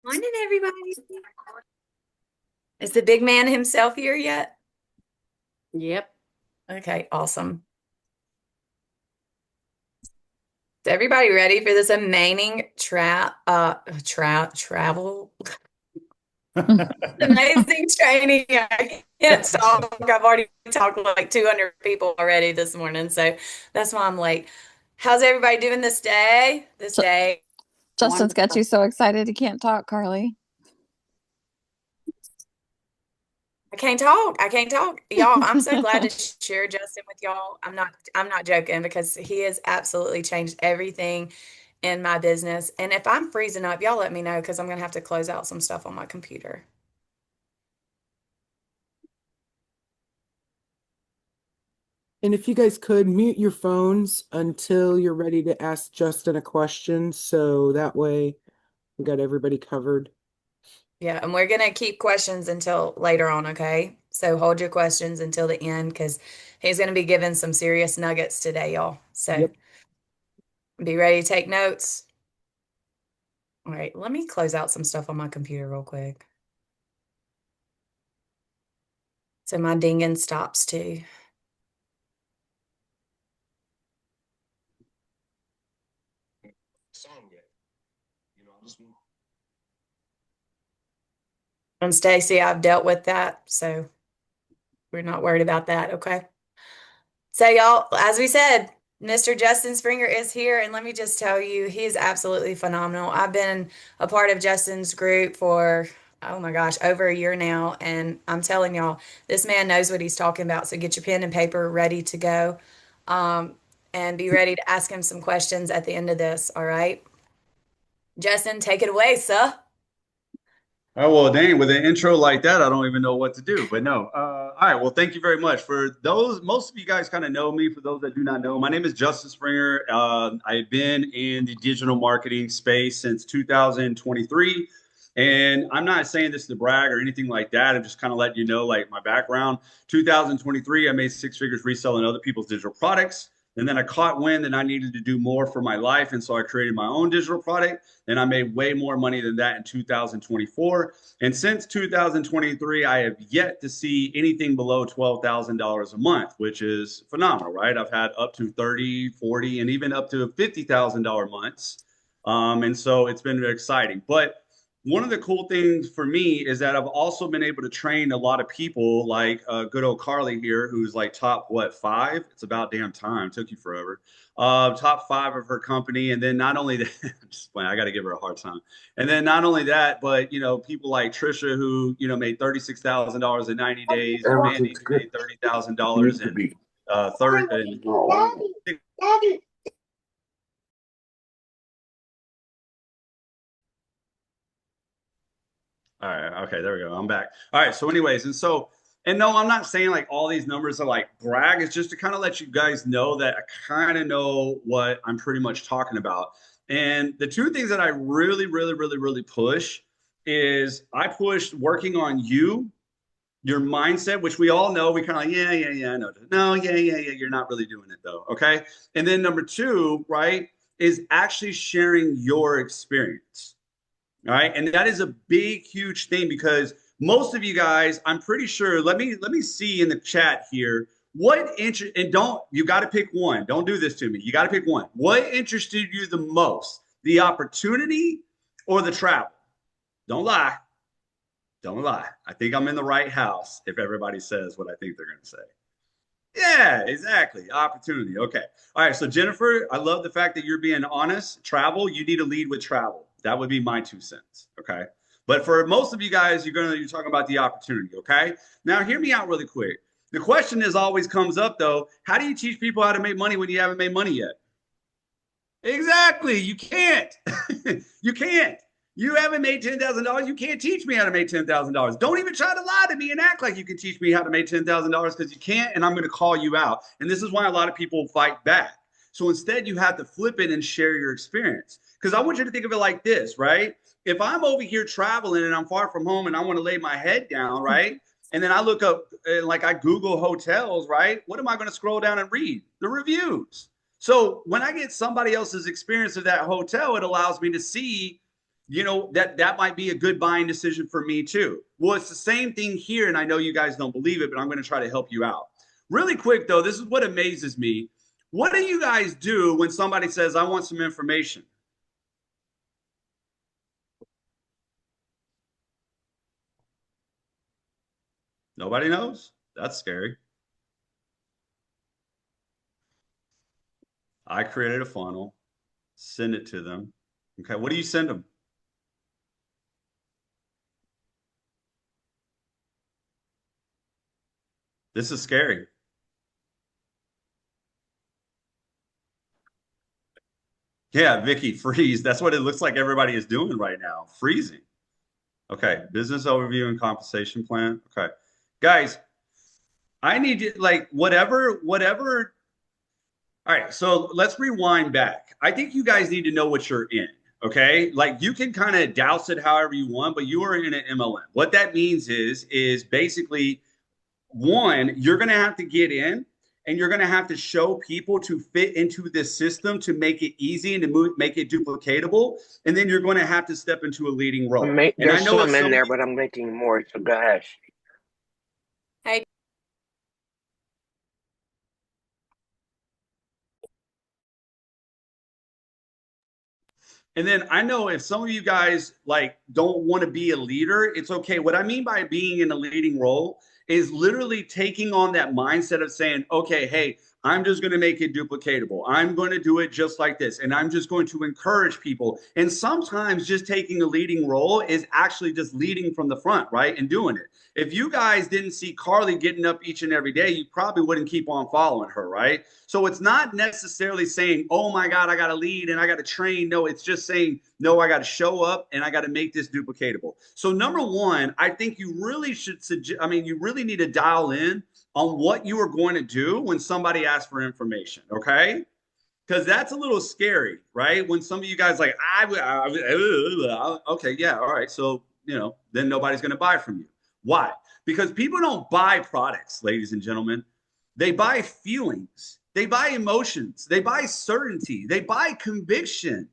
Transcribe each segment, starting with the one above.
Morning, everybody. Is the big man himself here yet? Yep. Okay, awesome. Is everybody ready for this amazing travel amazing training? I can't talk. I've already talked to like 200 people already this morning, so that's why I'm late. How's everybody doing this day? This Ju- day? Justin's got you Wonderful. so excited he can't talk, Carly. I can't talk. I can't talk. Y'all, I'm so glad to share Justin with y'all. I'm not joking because he has absolutely changed everything in my business. And if I'm freezing up, y'all let me know because I'm gonna have to close out some stuff on my computer. And if you guys could mute your phones until you're ready to ask Justin a question, so that way we got everybody covered. Yeah, and we're gonna keep questions until later on, okay? So hold your questions until the end because he's gonna be giving some serious nuggets today, y'all. So Yep. be ready to take notes. All right, let me close out some stuff on my computer real quick. So my dinging stops too. And Stacy, I've dealt with that, so we're not worried about that, okay? So y'all, as we said, Mr. Justin Springer is here, and let me just tell you, he is absolutely phenomenal. I've been a part of Justin's group for, oh my gosh, over a year now, and I'm telling y'all, this man knows what he's talking about. So get your pen and paper ready to go, um, and be ready to ask him some questions at the end of this, all right? Justin, take it away, sir. Oh, well, dang, with an intro like that, I don't even know what to do. But no. All right. Well, thank you very much. For those, most of you guys kind of know me. For those that do not know, my name is Justin Springer. I've been in the digital marketing space since 2023. And I'm not saying this to brag or anything like that. I'm just kind of letting you know, like my background. 2023, I made six figures reselling other people's digital products. And then I caught wind that I needed to do more for my life. And so I created my own digital product and I made way more money than that in 2024. And since 2023, I have yet to see anything below $12,000 a month, which is phenomenal, right? I've had up to 30, 40, and even up to $50,000 months. And so it's been very exciting. But one of the cool things for me is that I've also been able to train a lot of people like good old Carly here, who's like top, what, five? It's about damn time. It took you forever. Top five of her company. And then not only that, I'm just playing, I got to give her a hard time. And then not only that, but people like Trisha, who made $36,000 in 90 days, and Mandy, Everything's who good. made $30,000 Used to in be. 30. And No. all right, okay, there we go. I'm back. All right. So, anyways, and no, I'm not saying like all these numbers are like brag. It's just to kind of let you guys know that I kind of know what I'm pretty much talking about. And the two things that I really, really, really, really push is I push working on you, your mindset, which we all know, we kind of like, yeah, yeah, yeah, I know. No, yeah, yeah, yeah, you're not really doing it though. Okay. And then number two, right, is actually sharing your experience. All right. And that is a big, huge thing because most of you guys, I'm pretty sure, let me see in the chat here. What interest and don't you got to pick one. Don't do this to me. You got to pick one. What interested you the most? The opportunity or the travel? Don't lie. Don't lie. I think I'm in the right house if everybody says what I think they're going to say. Yeah, exactly. Opportunity. Okay. All right. So, Jennifer, I love the fact that you're being honest. Travel, you need to lead with travel. That would be my 2 cents. Okay. But for most of you guys, you're talking about the opportunity. Okay. Now, hear me out really quick. The question is always comes up though. How do you teach people how to make money when you haven't made money yet? Exactly. You can't. You can't. You haven't made $10,000. You can't teach me how to make $10,000. Don't even try to lie to me and act like you can teach me how to make $10,000 because you can't. And I'm going to call you out. And this is why a lot of people fight back. So instead, you have to flip it and share your experience. Because I want you to think of it like this, right? If I'm over here traveling and I'm far from home and I want to lay my head down, right? And then I look up, like I Google hotels, right? What am I going to scroll down and read? The reviews. So when I get somebody else's experience of that hotel, it allows me to see that might be a good buying decision for me too. Well, it's the same thing here, and I know you guys don't believe it, but I'm going to try to help you out. Really quick though, this is what amazes me. What do you guys do when somebody says, I want some information? Nobody knows? That's scary. I created a funnel, send it to them. Okay, what do you send them? This is scary. Yeah, Vicky, freeze. That's what it looks like everybody is doing right now. Freezing. Okay, business overview and compensation plan. Okay. Guys, I need you like whatever. All right, so let's rewind back. I think you guys need to know what you're in. Okay, like you can kind of douse it however you want, but you are in an MLM. What that means is basically one, you're going to have to get in and you're going to have to show people to fit into this system to make it easy and to make it duplicatable. And then you're going to have to step into a leading role. And I There's know some in there, but I'm making more. So go ahead. Hey, and then I know if some of you guys like don't want to be a leader, it's okay. What I mean by being in a leading role is literally taking on that mindset of saying, okay, hey, I'm just going to make it duplicatable. I'm going to do it just like this. And I'm just going to encourage people. And sometimes just taking a leading role is actually just leading from the front, right? And doing it. If you guys didn't see Carly getting up each and every day, you probably wouldn't keep on following her, right? So it's not necessarily saying, oh my God, I got to lead and I got to train. No, it's just saying, no, I got to show up and I got to make this duplicatable. So number one, I think you really should suggest, you really need to dial in on what you are going to do when somebody asks for information, okay? Because that's a little scary, right? When some of you guys like, okay, yeah, all right. So, then nobody's going to buy from you. Why? Because people don't buy products, ladies and gentlemen. They buy feelings. They buy emotions. They buy certainty. They buy conviction.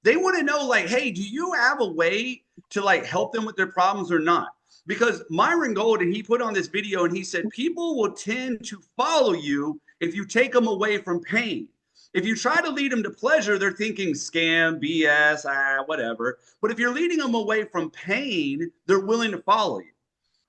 They want to know, like, hey, do you have a way to like help them with their problems or not? Because Myron Golden, he put on this video and he said, people will tend to follow you if you take them away from pain. If you try to lead them to pleasure, they're thinking scam, BS, whatever. But if you're leading them away from pain, they're willing to follow you.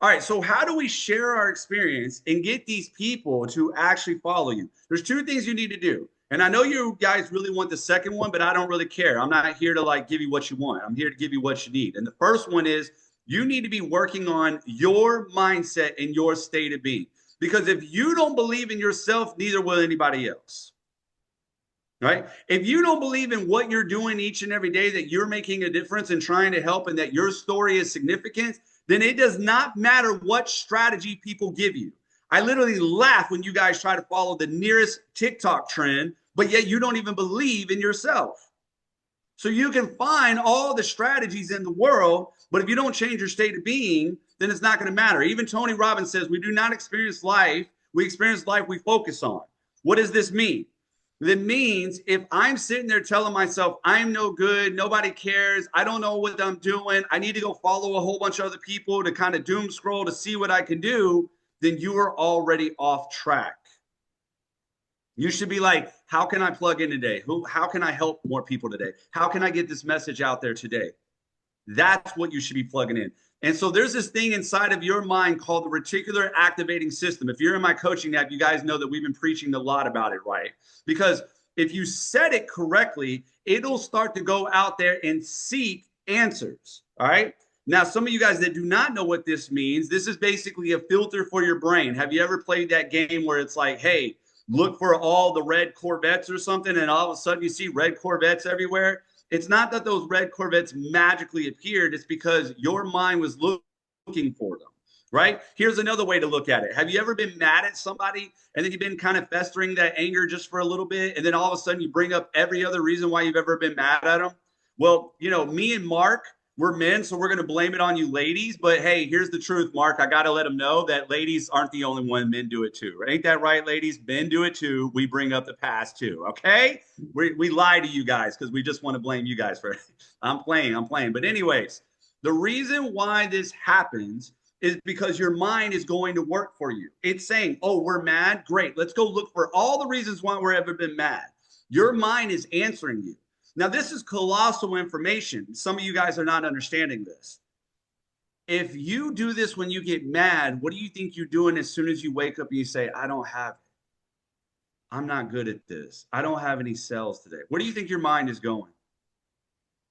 All right, so how do we share our experience and get these people to actually follow you? There's two things you need to do. And I know you guys really want the second one, but I don't really care. I'm not here to like give you what you want. I'm here to give you what you need. And the first one is you need to be working on your mindset and your state of being. Because if you don't believe in yourself, neither will anybody else. Right? If you don't believe in what you're doing each and every day, that you're making a difference and trying to help and that your story is significant, then it does not matter what strategy people give you. I literally laugh when you guys try to follow the nearest TikTok trend, but yet you don't even believe in yourself. So you can find all the strategies in the world, but if you don't change your state of being, then it's not going to matter. Even Tony Robbins says we do not experience life. We experience life we focus on. What does this mean? That means if I'm sitting there telling myself I'm no good, nobody cares, I don't know what I'm doing, I need to go follow a whole bunch of other people to kind of doom scroll to see what I can do, then you are already off track. You should be like, how can I plug in today? How can I help more people today? How can I get this message out there today? That's what you should be plugging in. And so there's this thing inside of your mind called the reticular activating system. If you're in my coaching app, you guys know that we've been preaching a lot about it, right? Because if you set it correctly, it'll start to go out there and seek answers, all right? Now, some of you guys that do not know what this means, this is basically a filter for your brain. Have you ever played that game where it's like, hey, look for all the red Corvettes or something, and all of a sudden you see red Corvettes everywhere? It's not that those red Corvettes magically appeared. It's because your mind was looking for them, right? Here's another way to look at it. Have you ever been mad at somebody and then you've been kind of festering that anger just for a little bit, and then all of a sudden you bring up every other reason why you've ever been mad at them? Well, me and Mark, we're men, so we're going to blame it on you ladies. But hey, here's the truth, Mark. I got to let them know that ladies aren't the only one. Men do it too. Ain't that right, ladies? Men do it too. We bring up the past too. Okay. We lie to you guys because we just want to blame you guys for it. I'm playing. But anyways, the reason why this happens is because your mind is going to work for you. It's saying, oh, we're mad. Great. Let's go look for all the reasons why we're ever been mad. Your mind is answering you. Now, this is colossal information. Some of you guys are not understanding this. If you do this when you get mad, what do you think you're doing as soon as you wake up and you say, I don't have it. I'm not good at this. I don't have any sales today. Where do you think your mind is going?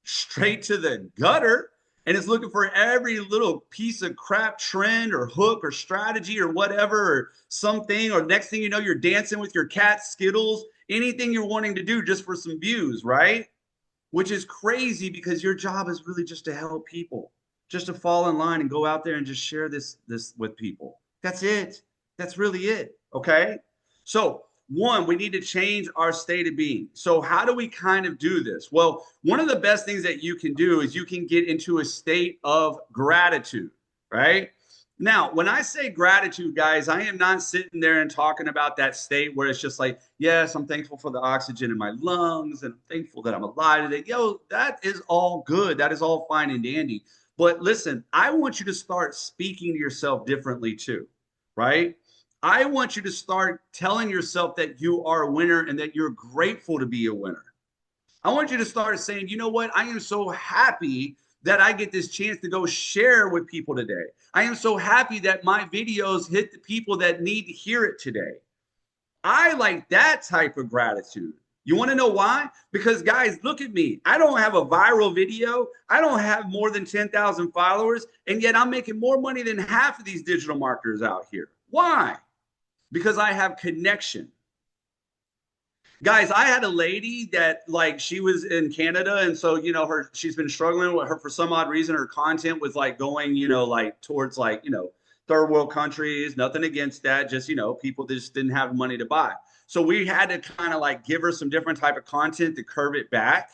Straight to the gutter. And it's looking for every little piece of crap trend or hook or strategy or whatever, or something. Or next thing you know, you're dancing with your cat Skittles, anything you're wanting to do just for some views, right? Which is crazy because your job is really just to help people, just to fall in line and go out there and just share this with people. That's it. That's really it. Okay. So one, we need to change our state of being. So how do we kind of do this? Well, one of the best things that you can do is you can get into a state of gratitude, right? Now, when I say gratitude, guys, I am not sitting there and talking about that state where it's just like, yes, I'm thankful for the oxygen in my lungs and I'm thankful that I'm alive today. Yo, that is all good. That is all fine and dandy. But listen, I want you to start speaking to yourself differently too, right? I want you to start telling yourself that you are a winner and that you're grateful to be a winner. I want you to start saying, you know what? I am so happy that I get this chance to go share with people today. I am so happy that my videos hit the people that need to hear it today. I like that type of gratitude. You want to know why? Because guys, look at me. I don't have a viral video. I don't have more than 10,000 followers. And yet I'm making more money than half of these digital marketers out here. Why? Because I have connection. Guys, I had a lady that like she was in Canada. And so, you know, she's been struggling with her for some odd reason. Her content was like going, you know, like towards like, you know, third world countries, nothing against that. Just, you know, people just didn't have money to buy. So we had to kind of like give her some different type of content to curve it back.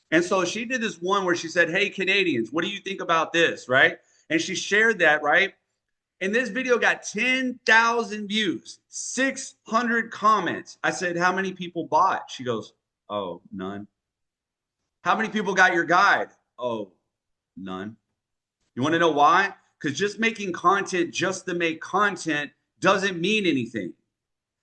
And so she did this one where she said, hey, Canadians, what do you think about this? Right. And she shared that. Right. And this video got 10,000 views, 600 comments. I said, how many people bought? She goes, oh, none. How many people got your guide? Oh, none. You want to know why? Because just making content just to make content doesn't mean anything.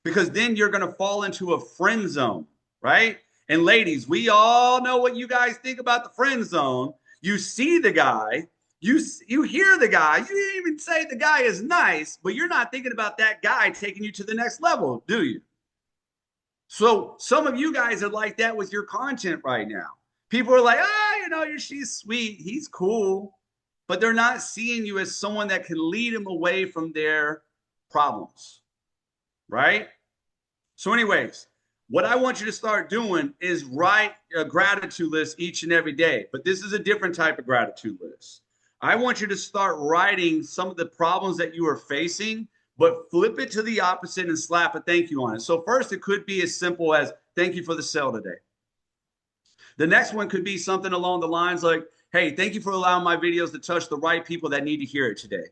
Because then you're going to fall into a friend zone, right? And ladies, we all know what you guys think about the friend zone. You see the guy. You hear the guy, you didn't even say the guy is nice, but you're not thinking about that guy taking you to the next level, do you? So some of you guys are like that with your content right now. People are like, you know, she's sweet, he's cool, but they're not seeing you as someone that can lead them away from their problems, right? So anyways, what I want you to start doing is write a gratitude list each and every day, but this is a different type of gratitude list. I want you to start writing some of the problems that you are facing, but flip it to the opposite and slap a thank you on it. So first, it could be as simple as thank you for the sale today. The next one could be something along the lines like, hey, thank you for allowing my videos to touch the right people that need to hear it today.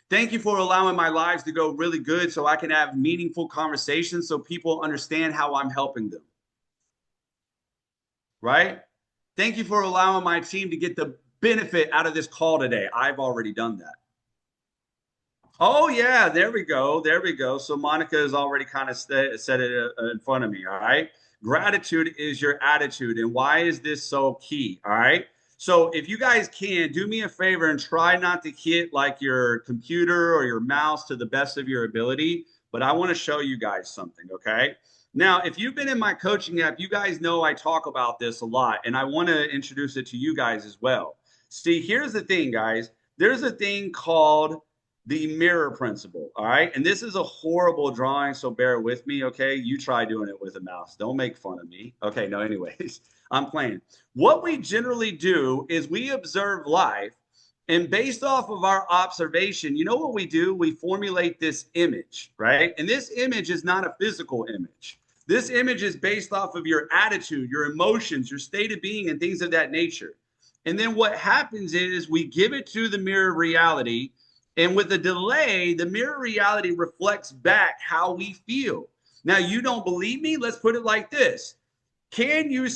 Thank you for allowing my lives to go really good so I can have meaningful conversations so people understand how I'm helping them. Right? Thank you for allowing my team to get the benefit out of this call today. I've already done that. Oh yeah, there we go. There we go. So Monica has already kind of said it in front of me. All right. Gratitude is your attitude. And why is this so key? All right. So if you guys can do me a favor and try not to hit like your computer or your mouse to the best of your ability, but I want to show you guys something. Okay. Now, if you've been in my coaching app, you guys know I talk about this a lot and I want to introduce it to you guys as well. See, here's the thing, guys. There's a thing called the mirror principle, all right? And this is a horrible drawing, so bear with me, okay? You try doing it with a mouse. Don't make fun of me. Okay, no, anyways, I'm playing. What we generally do is we observe life, and based off of our observation, you know what we do? We formulate this image, right? And this image is not a physical image. This image is based off of your attitude, your emotions, your state of being, and things of that nature. And then what happens is we give it to the mirror reality. And with the delay, the mirror reality reflects back how we feel. Now, you don't believe me? Let's put it like this. Can you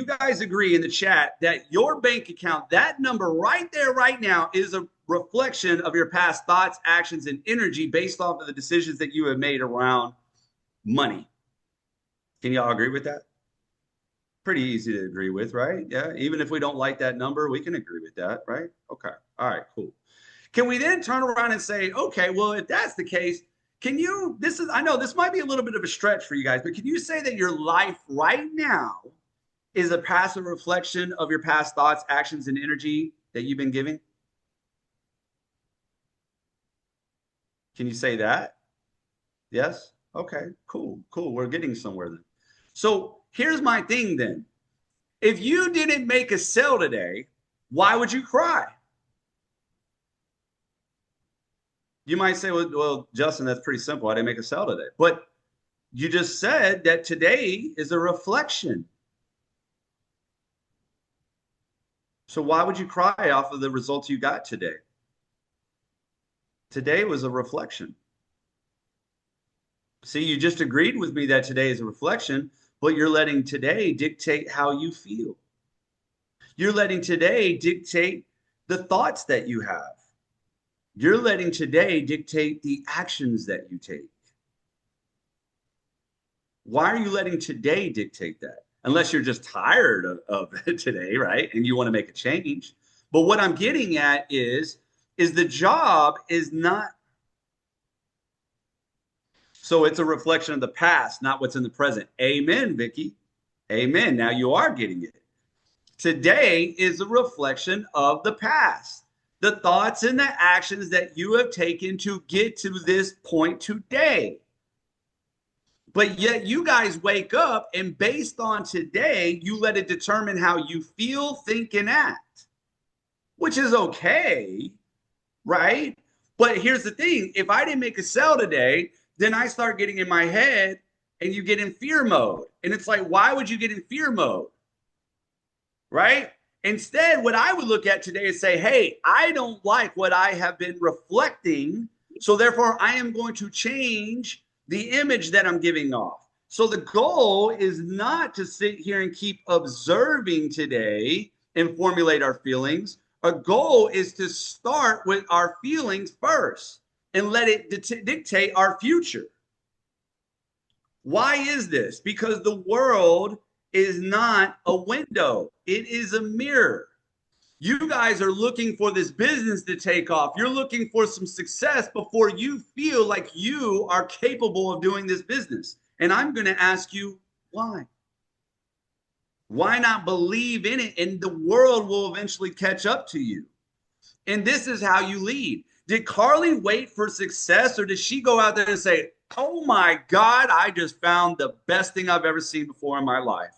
guys agree in the chat that your bank account, that number right there, right now, is a reflection of your past thoughts, actions, and energy based off of the decisions that you have made around money? Can y'all agree with that? Pretty easy to agree with, right? Yeah. Even if we don't like that number, we can agree with that, right? Okay. All right, cool. Can we then turn around and say, okay, well, if that's the case, I know this might be a little bit of a stretch for you guys, but can you say that your life right now is a passive reflection of your past thoughts, actions, and energy that you've been giving? Can you say that? Yes? Okay, cool. We're getting somewhere then. So here's my thing then. If you didn't make a sale today, why would you cry? You might say, well, Justin, that's pretty simple. I didn't make a sale today. But you just said that today is a reflection. So why would you cry off of the results you got today? Today was a reflection. See, you just agreed with me that today is a reflection, but you're letting today dictate how you feel. You're letting today dictate the thoughts that you have. You're letting today dictate the actions that you take. Why are you letting today dictate that? Unless you're just tired of today, right? And you want to make a change. But what I'm getting at is the job is not. So it's a reflection of the past, not what's in the present. Amen, Vicky. Amen. Now you are getting it. Today is a reflection of the past, the thoughts and the actions that you have taken to get to this point today. But yet you guys wake up and based on today, you let it determine how you feel, think, and act, which is okay, right? But here's the thing. If I didn't make a sale today, then I start getting in my head and you get in fear mode. And it's like, why would you get in fear mode? Right? Instead, what I would look at today is say, hey, I don't like what I have been reflecting. So therefore, I am going to change the image that I'm giving off. So the goal is not to sit here and keep observing today and formulate our feelings. Our goal is to start with our feelings first and let it dictate our future. Why is this? Because the world is not a window. It is a mirror. You guys are looking for this business to take off. You're looking for some success before you feel like you are capable of doing this business. And I'm going to ask you, why? Why not believe in it? And the world will eventually catch up to you. And this is how you lead. Did Carly wait for success or did she go out there and say, oh my God, I just found the best thing I've ever seen before in my life?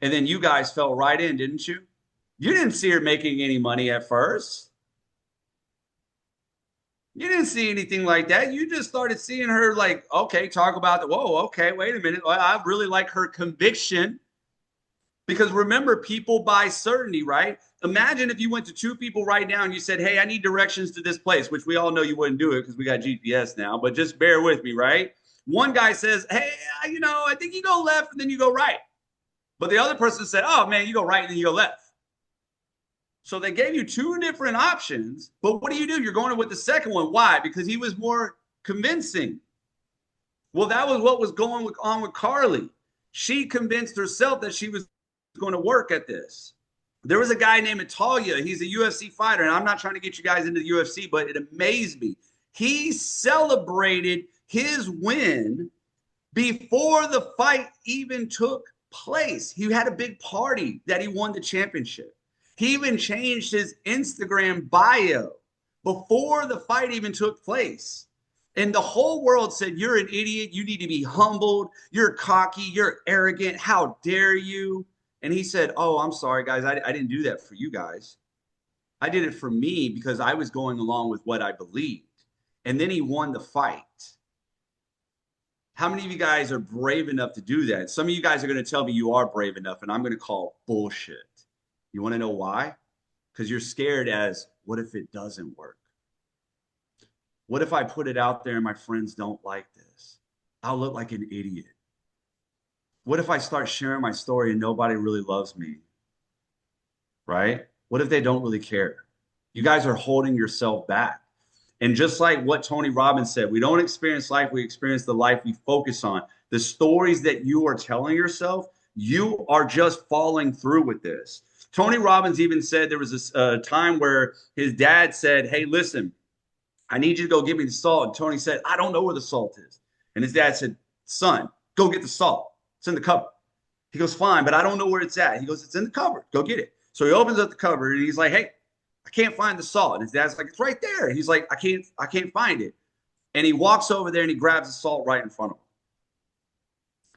And then you guys fell right in, didn't you? You didn't see her making any money at first. You didn't see anything like that. You just started seeing her like, okay, talk about the, whoa, okay, wait a minute. I really like her conviction. Because remember, people buy certainty, right? Imagine if you went to two people right now and you said, hey, I need directions to this place, which we all know you wouldn't do it because we got GPS now, but just bear with me, right? One guy says, hey, I think you go left and then you go right. But the other person said, oh, man, you go right and then you go left. So they gave you two different options, but what do? You're going with the second one. Why? Because he was more convincing. Well, that was what was going on with Carly. She convinced herself that she was going to work at this. There was a guy named Italia. He's a UFC fighter, and I'm not trying to get you guys into the UFC, but it amazed me. He celebrated his win before the fight even took place. He had a big party that he won the championship. He even changed his Instagram bio before the fight even took place. And the whole world said, you're an idiot. You need to be humbled. You're cocky. You're arrogant. How dare you? And he said, oh, I'm sorry, guys. I didn't do that for you guys. I did it for me because I was going along with what I believed. And then he won the fight. How many of you guys are brave enough to do that? Some of you guys are going to tell me you are brave enough, and I'm going to call bullshit. You want to know why? Because you're scared as, what if it doesn't work? What if I put it out there and my friends don't like this? I'll look like an idiot. What if I start sharing my story and nobody really loves me? Right? What if they don't really care? You guys are holding yourself back. And just like what Tony Robbins said, we don't experience life, we experience the life we focus on. The stories that you are telling yourself, you are just falling through with this. Tony Robbins even said there was this time where his dad said, hey, listen, I need you to go get me the salt. And Tony said, I don't know where the salt is. And his dad said, son, go get the salt. It's in the cupboard. He goes, fine, but I don't know where it's at. He goes, it's in the cupboard. Go get it. So he opens up the cupboard and he's like, hey, I can't find the salt. And his dad's like, it's right there. He's like, I can't find it. And he walks over there and he grabs the salt right in front of him.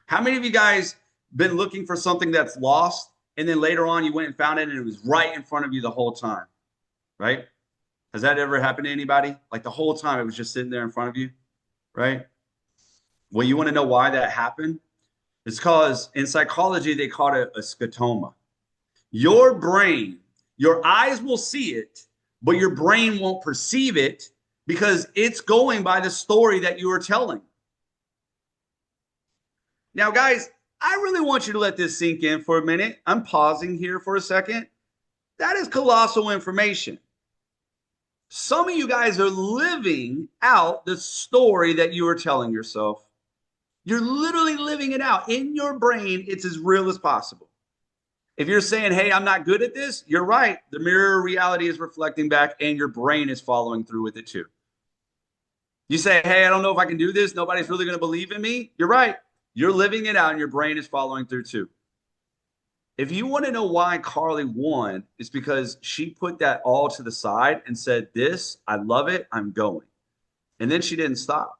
How many of you guys been looking for something that's lost and then later on you went and found it and it was right in front of you the whole time, right? Has that ever happened to anybody? Like the whole time it was just sitting there in front of you, right? Well, you want to know why that happened? It's because in psychology, they call it a scotoma. Your brain, your eyes will see it, but your brain won't perceive it because it's going by the story that you are telling. Now, guys, I really want you to let this sink in for a minute. I'm pausing here for a second. That is colossal information. Some of you guys are living out the story that you are telling yourself. You're literally living it out in your brain. It's as real as possible. If you're saying, hey, I'm not good at this, you're right. The mirror reality is reflecting back and your brain is following through with it too. You say, hey, I don't know if I can do this. Nobody's really going to believe in me. You're right. You're living it out and your brain is following through too. If you want to know why Carly won, it's because she put that all to the side and said, this, I love it, I'm going. And then she didn't stop.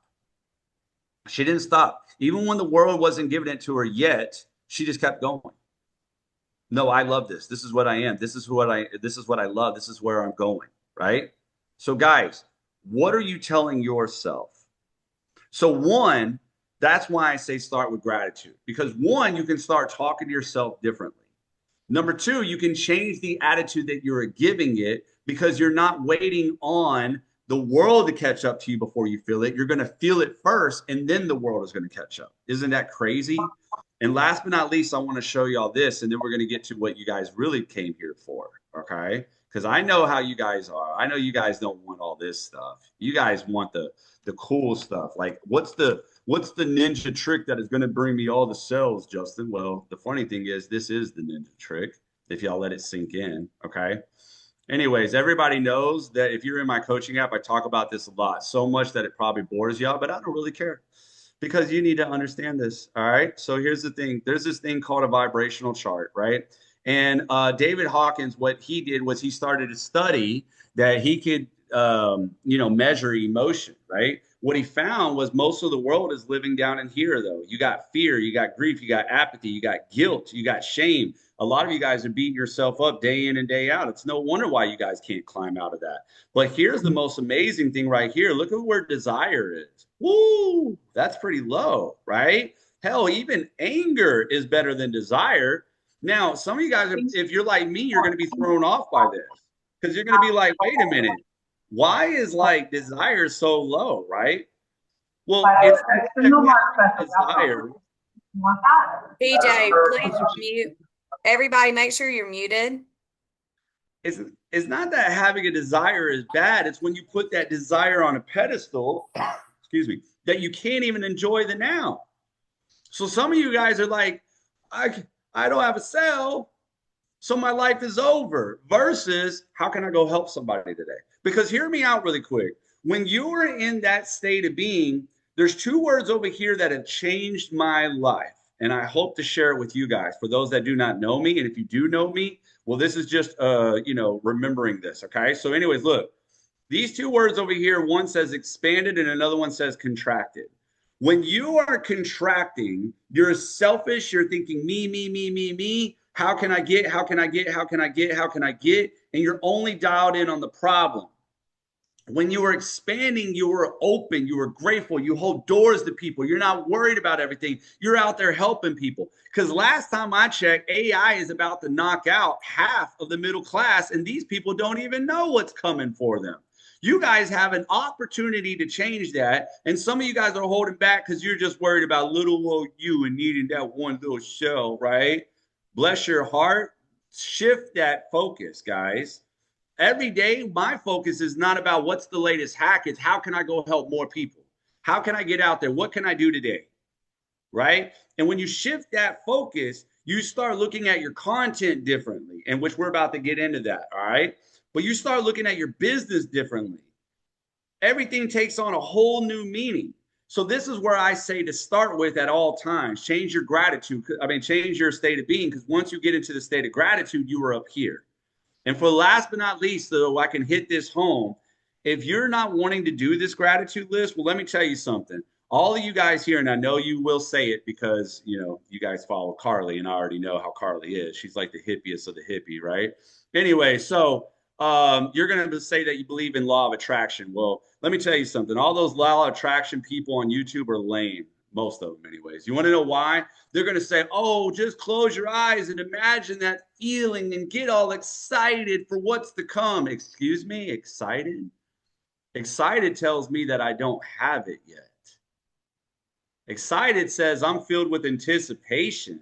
She didn't stop. Even when the world wasn't giving it to her yet, she just kept going. No, I love this. This is what I am. This is what I love. This is where I'm going, right? So guys, what are you telling yourself? So one, that's why I say start with gratitude, because one, you can start talking to yourself differently. Number two, you can change the attitude that you're giving it because you're not waiting on the world to catch up to you before you feel it. You're going to feel it first, and then the world is going to catch up. Isn't that crazy? And last but not least, I want to show you all this, and then we're going to get to what you guys really came here for, okay? Because I know how you guys are. I know you guys don't want all this stuff. You guys want the cool stuff. Like, what's the ninja trick that is going to bring me all the sales, Justin? Well, the funny thing is, this is the ninja trick, if y'all let it sink in, okay? Anyways, everybody knows that if you're in my coaching app, I talk about this a lot, so much that it probably bores y'all, but I don't really care because you need to understand this, all right? So here's the thing. There's this thing called a vibrational chart, right? And David Hawkins, what he did was he started to study that he could, measure emotion, right? What he found was most of the world is living down in here, though. You got fear, you got grief, you got apathy, you got guilt, you got shame. A lot of you guys are beating yourself up day in and day out. It's no wonder why you guys can't climb out of that. But here's the most amazing thing right here. Look at where desire is. Woo, that's pretty low, right? Hell, even anger is better than desire. Now, some of you guys, if you're like me, you're going to be thrown off by this because you're going to be like, wait a minute. Why is like desire so low, right? Well, it's desire. PJ, please mute. Everybody, make sure you're muted. It's not that having a desire is bad. It's when you put that desire on a pedestal, excuse me, that you can't even enjoy the now. So some of you guys are like, I don't have a cell, so my life is over, versus how can I go help somebody today? Because hear me out really quick. When you are in that state of being, there's two words over here that have changed my life. And I hope to share it with you guys for those that do not know me. And if you do know me, well, this is just, remembering this. Okay. So anyways, look, these two words over here, one says expanded and another one says contracted. When you are contracting, you're selfish. You're thinking me, me, me, me, me. How can I get? How can I get? How can I get? How can I get? And you're only dialed in on the problem. When you are expanding, you are open, you are grateful, you hold doors to people, you're not worried about everything, you're out there helping people. Because last time I checked, AI is about to knock out half of the middle class, and these people don't even know what's coming for them. You guys have an opportunity to change that, and some of you guys are holding back because you're just worried about little old you and needing that one little shell, right? Bless your heart. Shift that focus, guys. Every day, my focus is not about what's the latest hack. It's how can I go help more people? How can I get out there? What can I do today? Right? And when you shift that focus, you start looking at your content differently, and which we're about to get into that. All right. But you start looking at your business differently. Everything takes on a whole new meaning. So this is where I say to start with at all times, change your gratitude. I mean, change your state of being, because once you get into the state of gratitude, you are up here. And for last but not least, though, I can hit this home. If you're not wanting to do this gratitude list, well, let me tell you something. All of you guys here, and I know you will say it because, you know, you guys follow Carly, and I already know how Carly is. She's like the hippiest of the hippie, right? Anyway, so you're going to say that you believe in law of attraction. Well, let me tell you something. All those law of attraction people on YouTube are lame. Most of them, anyways. You want to know why? They're going to say, oh, just close your eyes and imagine that feeling and get all excited for what's to come. Excuse me, excited? Excited tells me that I don't have it yet. Excited says I'm filled with anticipation.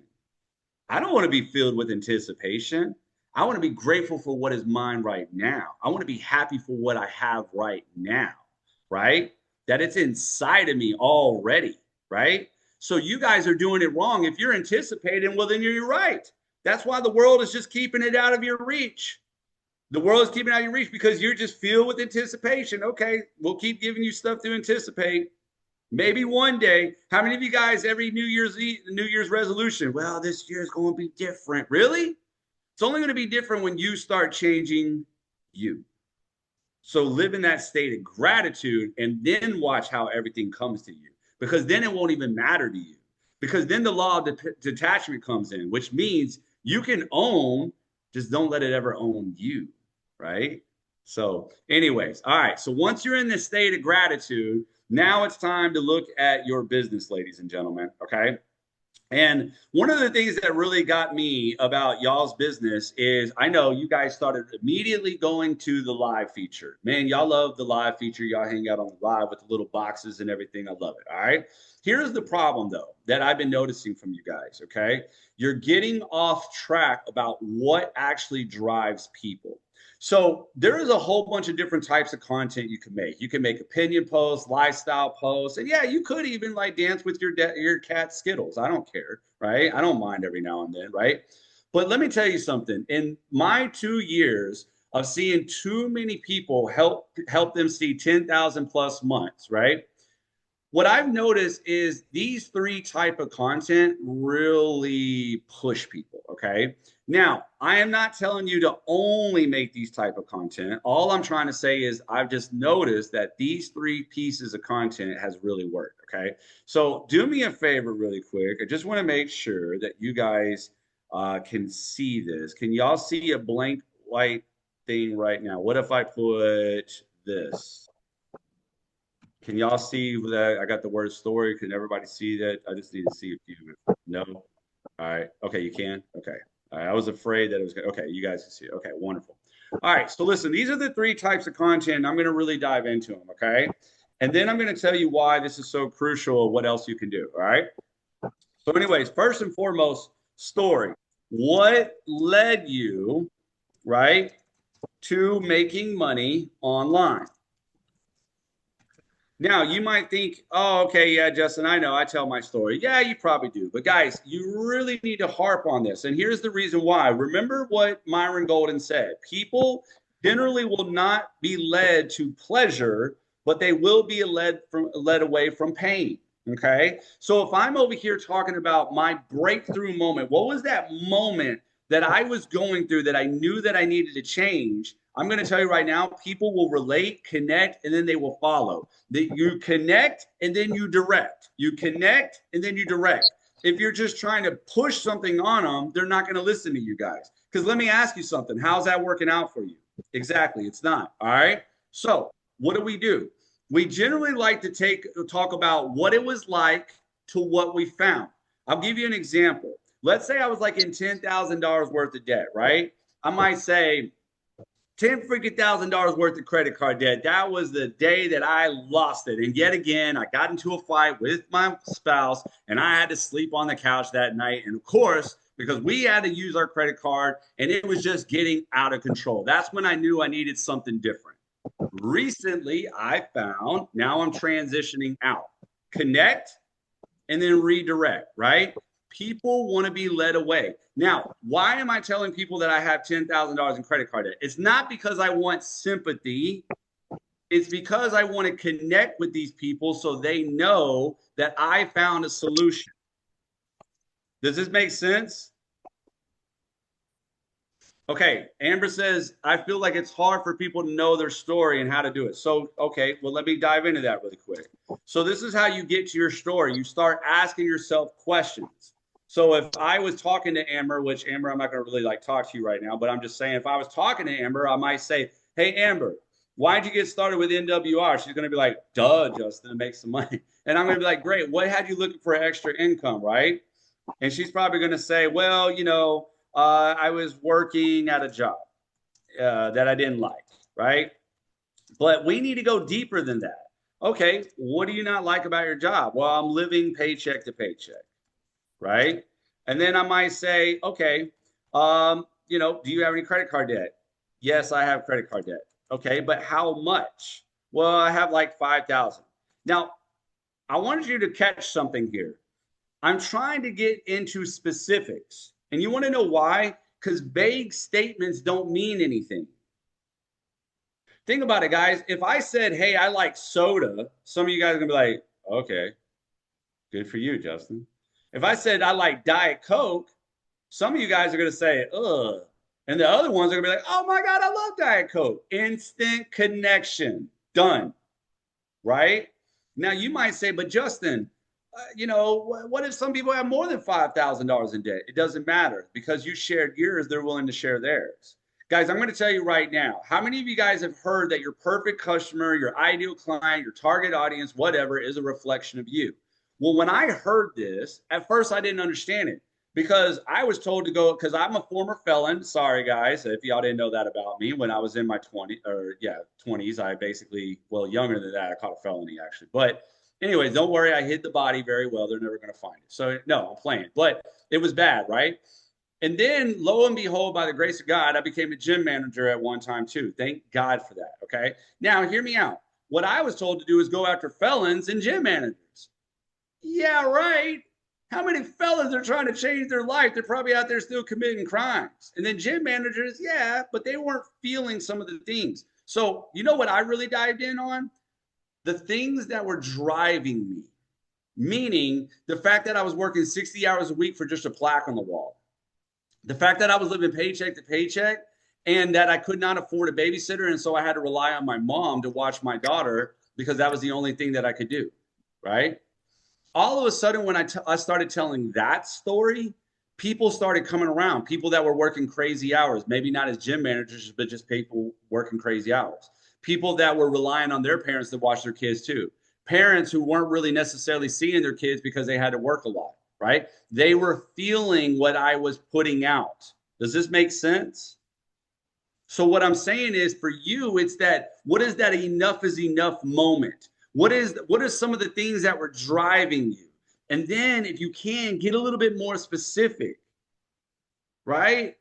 I don't want to be filled with anticipation. I want to be grateful for what is mine right now. I want to be happy for what I have right now, right? That it's inside of me already, right? So you guys are doing it wrong. If you're anticipating, well, then you're right. That's why the world is just keeping it out of your reach. The world is keeping it out of your reach because you're just filled with anticipation. Okay, we'll keep giving you stuff to anticipate. Maybe one day. How many of you guys every New Year's resolution? Well, this year is going to be different. Really? It's only going to be different when you start changing you. So live in that state of gratitude and then watch how everything comes to you, because then it won't even matter to you, because then the law of detachment comes in, which means you can own, just don't let it ever own you, right? So anyways, all right. So once you're in this state of gratitude, now it's time to look at your business, ladies and gentlemen, okay? And one of the things that really got me about y'all's business is I know you guys started immediately going to the live feature. Man, y'all love the live feature. Y'all hang out on the live with the little boxes and everything. I love it. All right. Here's the problem, though, that I've been noticing from you guys. Okay. You're getting off track about what actually drives people. So there is a whole bunch of different types of content you can make. You can make opinion posts, lifestyle posts, and yeah, you could even like dance with your cat Skittles. I don't care, right? I don't mind every now and then, right? But let me tell you something. In my 2 years of seeing too many people help them see 10,000 plus months, right? What I've noticed is these three type of content really push people. Okay. Now, I am not telling you to only make these type of content. All I'm trying to say is I've just noticed that these three pieces of content has really worked. Okay. So do me a favor really quick. I just want to make sure that you guys can see this. Can y'all see a blank white thing right now? What if I put this? Can y'all see that I got the word story? Can everybody see that? I just need to see if you no. All right. Okay, you can. Okay. All right. I was afraid that it was okay. You guys can see it. Okay, wonderful. All right. So listen, these are the three types of content. I'm going to really dive into them. Okay. And then I'm going to tell you why this is so crucial. What else you can do. All right. So, anyways, first and foremost, story. What led you, right, to making money online? Now, you might think, oh, okay, yeah, Justin, I know, I tell my story. Yeah, you probably do. But guys, you really need to harp on this. And here's the reason why. Remember what Myron Golden said. People generally will not be led to pleasure, but they will be led away from pain. Okay. So if I'm over here talking about my breakthrough moment, what was that moment that I was going through that I knew that I needed to change? I'm going to tell you right now, people will relate, connect, and then they will follow. That you connect and then you direct. You connect and then you direct. If you're just trying to push something on them, they're not going to listen to you guys. Because let me ask you something. How's that working out for you? Exactly. It's not. All right. So what do? We generally like to talk about what it was like to what we found. I'll give you an example. Let's say I was like in $10,000 worth of debt, right? I might say, $10,000 worth of credit card debt. That was the day that I lost it. And yet again, I got into a fight with my spouse and I had to sleep on the couch that night. And of course, because we had to use our credit card and it was just getting out of control. That's when I knew I needed something different. Recently, I found, now I'm transitioning out, connect and then redirect, right? People want to be led away. Now, why am I telling people that I have $10,000 in credit card debt? It's not because I want sympathy. It's because I want to connect with these people so they know that I found a solution. Does this make sense? Okay, Amber says, I feel like it's hard for people to know their story and how to do it. So, okay, well, let me dive into that really quick. So this is how you get to your story. You start asking yourself questions. So if I was talking to Amber, which Amber, I'm not going to really like talk to you right now, but I'm just saying, if I was talking to Amber, I might say, hey, Amber, why'd you get started with MWR? She's going to be like, duh, Justin, to make some money. And I'm going to be like, great, what had you looking for extra income, right? And she's probably going to say, well, you know, I was working at a job that I didn't like, right? But we need to go deeper than that. Okay, what do you not like about your job? Well, I'm living paycheck to paycheck, right? And then I might say, okay, you know, do you have any credit card debt? Yes, I have credit card debt. Okay, but how much? Well, I have like 5,000. Now, I wanted you to catch something here. I'm trying to get into specifics. And you want to know why? Because vague statements don't mean anything. Think about it, guys. If I said, hey, I like soda, some of you guys are going to be like, okay, good for you, Justin. If I said I like Diet Coke, some of you guys are going to say, ugh. And the other ones are going to be like, oh my God, I love Diet Coke. Instant connection. Done. Right? Now you might say, but Justin, you know, what if some people have more than $5,000 in debt? It doesn't matter because you shared yours, they're willing to share theirs. Guys, I'm going to tell you right now, how many of you guys have heard that your perfect customer, your ideal client, your target audience, whatever, is a reflection of you? Well, when I heard this, at first I didn't understand it because I was told to go, because I'm a former felon. Sorry, guys, if y'all didn't know that about me. When I was in my 20s, I basically, well, younger than that, I caught a felony actually. But anyways, don't worry, I hid the body very well. They're never going to find it. So no, I'm playing. But it was bad, right? And then lo and behold, by the grace of God, I became a gym manager at one time too. Thank God for that. Okay. Now hear me out. What I was told to do is go after felons and gym managers. Yeah, right. How many fellas are trying to change their life? They're probably out there still committing crimes. And then gym managers, yeah, but they weren't feeling some of the things. So you know what I really dived in on? The things that were driving me, meaning the fact that I was working 60 hours a week for just a plaque on the wall, the fact that I was living paycheck to paycheck, and that I could not afford a babysitter. And so I had to rely on my mom to watch my daughter because that was the only thing that I could do, right? All of a sudden, when I started telling that story, people started coming around, people that were working crazy hours, maybe not as gym managers, but just people working crazy hours. People that were relying on their parents to watch their kids too. Parents who weren't really necessarily seeing their kids because they had to work a lot, right? They were feeling what I was putting out. Does this make sense? So what I'm saying is for you, it's that, what is that enough is enough moment? What are some of the things that were driving you? And then if you can, get a little bit more specific, right?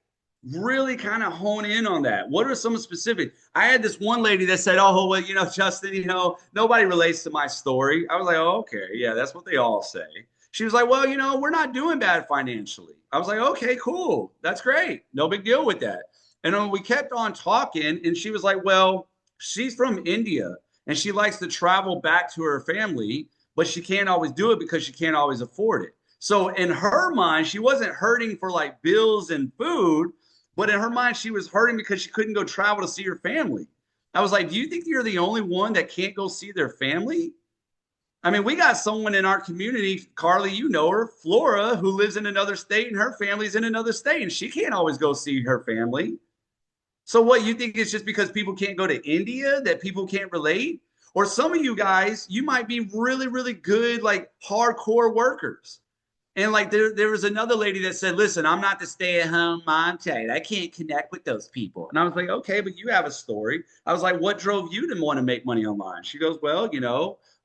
Really kind of hone in on that. What are some specific? I had this one lady that said, oh, well, you know, Justin, you know, nobody relates to my story. I was like, oh, okay, yeah, that's what they all say. She was like, well, you know, we're not doing bad financially. I was like, okay, cool. That's great. No big deal with that. And then we kept on talking, and she was like, well, she's from India, and she likes to travel back to her family, but she can't always do it because she can't always afford it. So in her mind, she wasn't hurting for like bills and food, but in her mind, she was hurting because she couldn't go travel to see her family. I was like, do you think you're the only one that can't go see their family? I mean, we got someone in our community, Carly, you know her, Flora, who lives in another state and her family's in another state, and she can't always go see her family. So what, you think it's just because people can't go to India that people can't relate? Or some of you guys, you might be really, really good, like hardcore workers. And like there was another lady that said, listen, I'm not the stay-at-home mom type. I can't connect with those people. And I was like, okay, but you have a story. I was like, what drove you to want to make money online? She goes, well,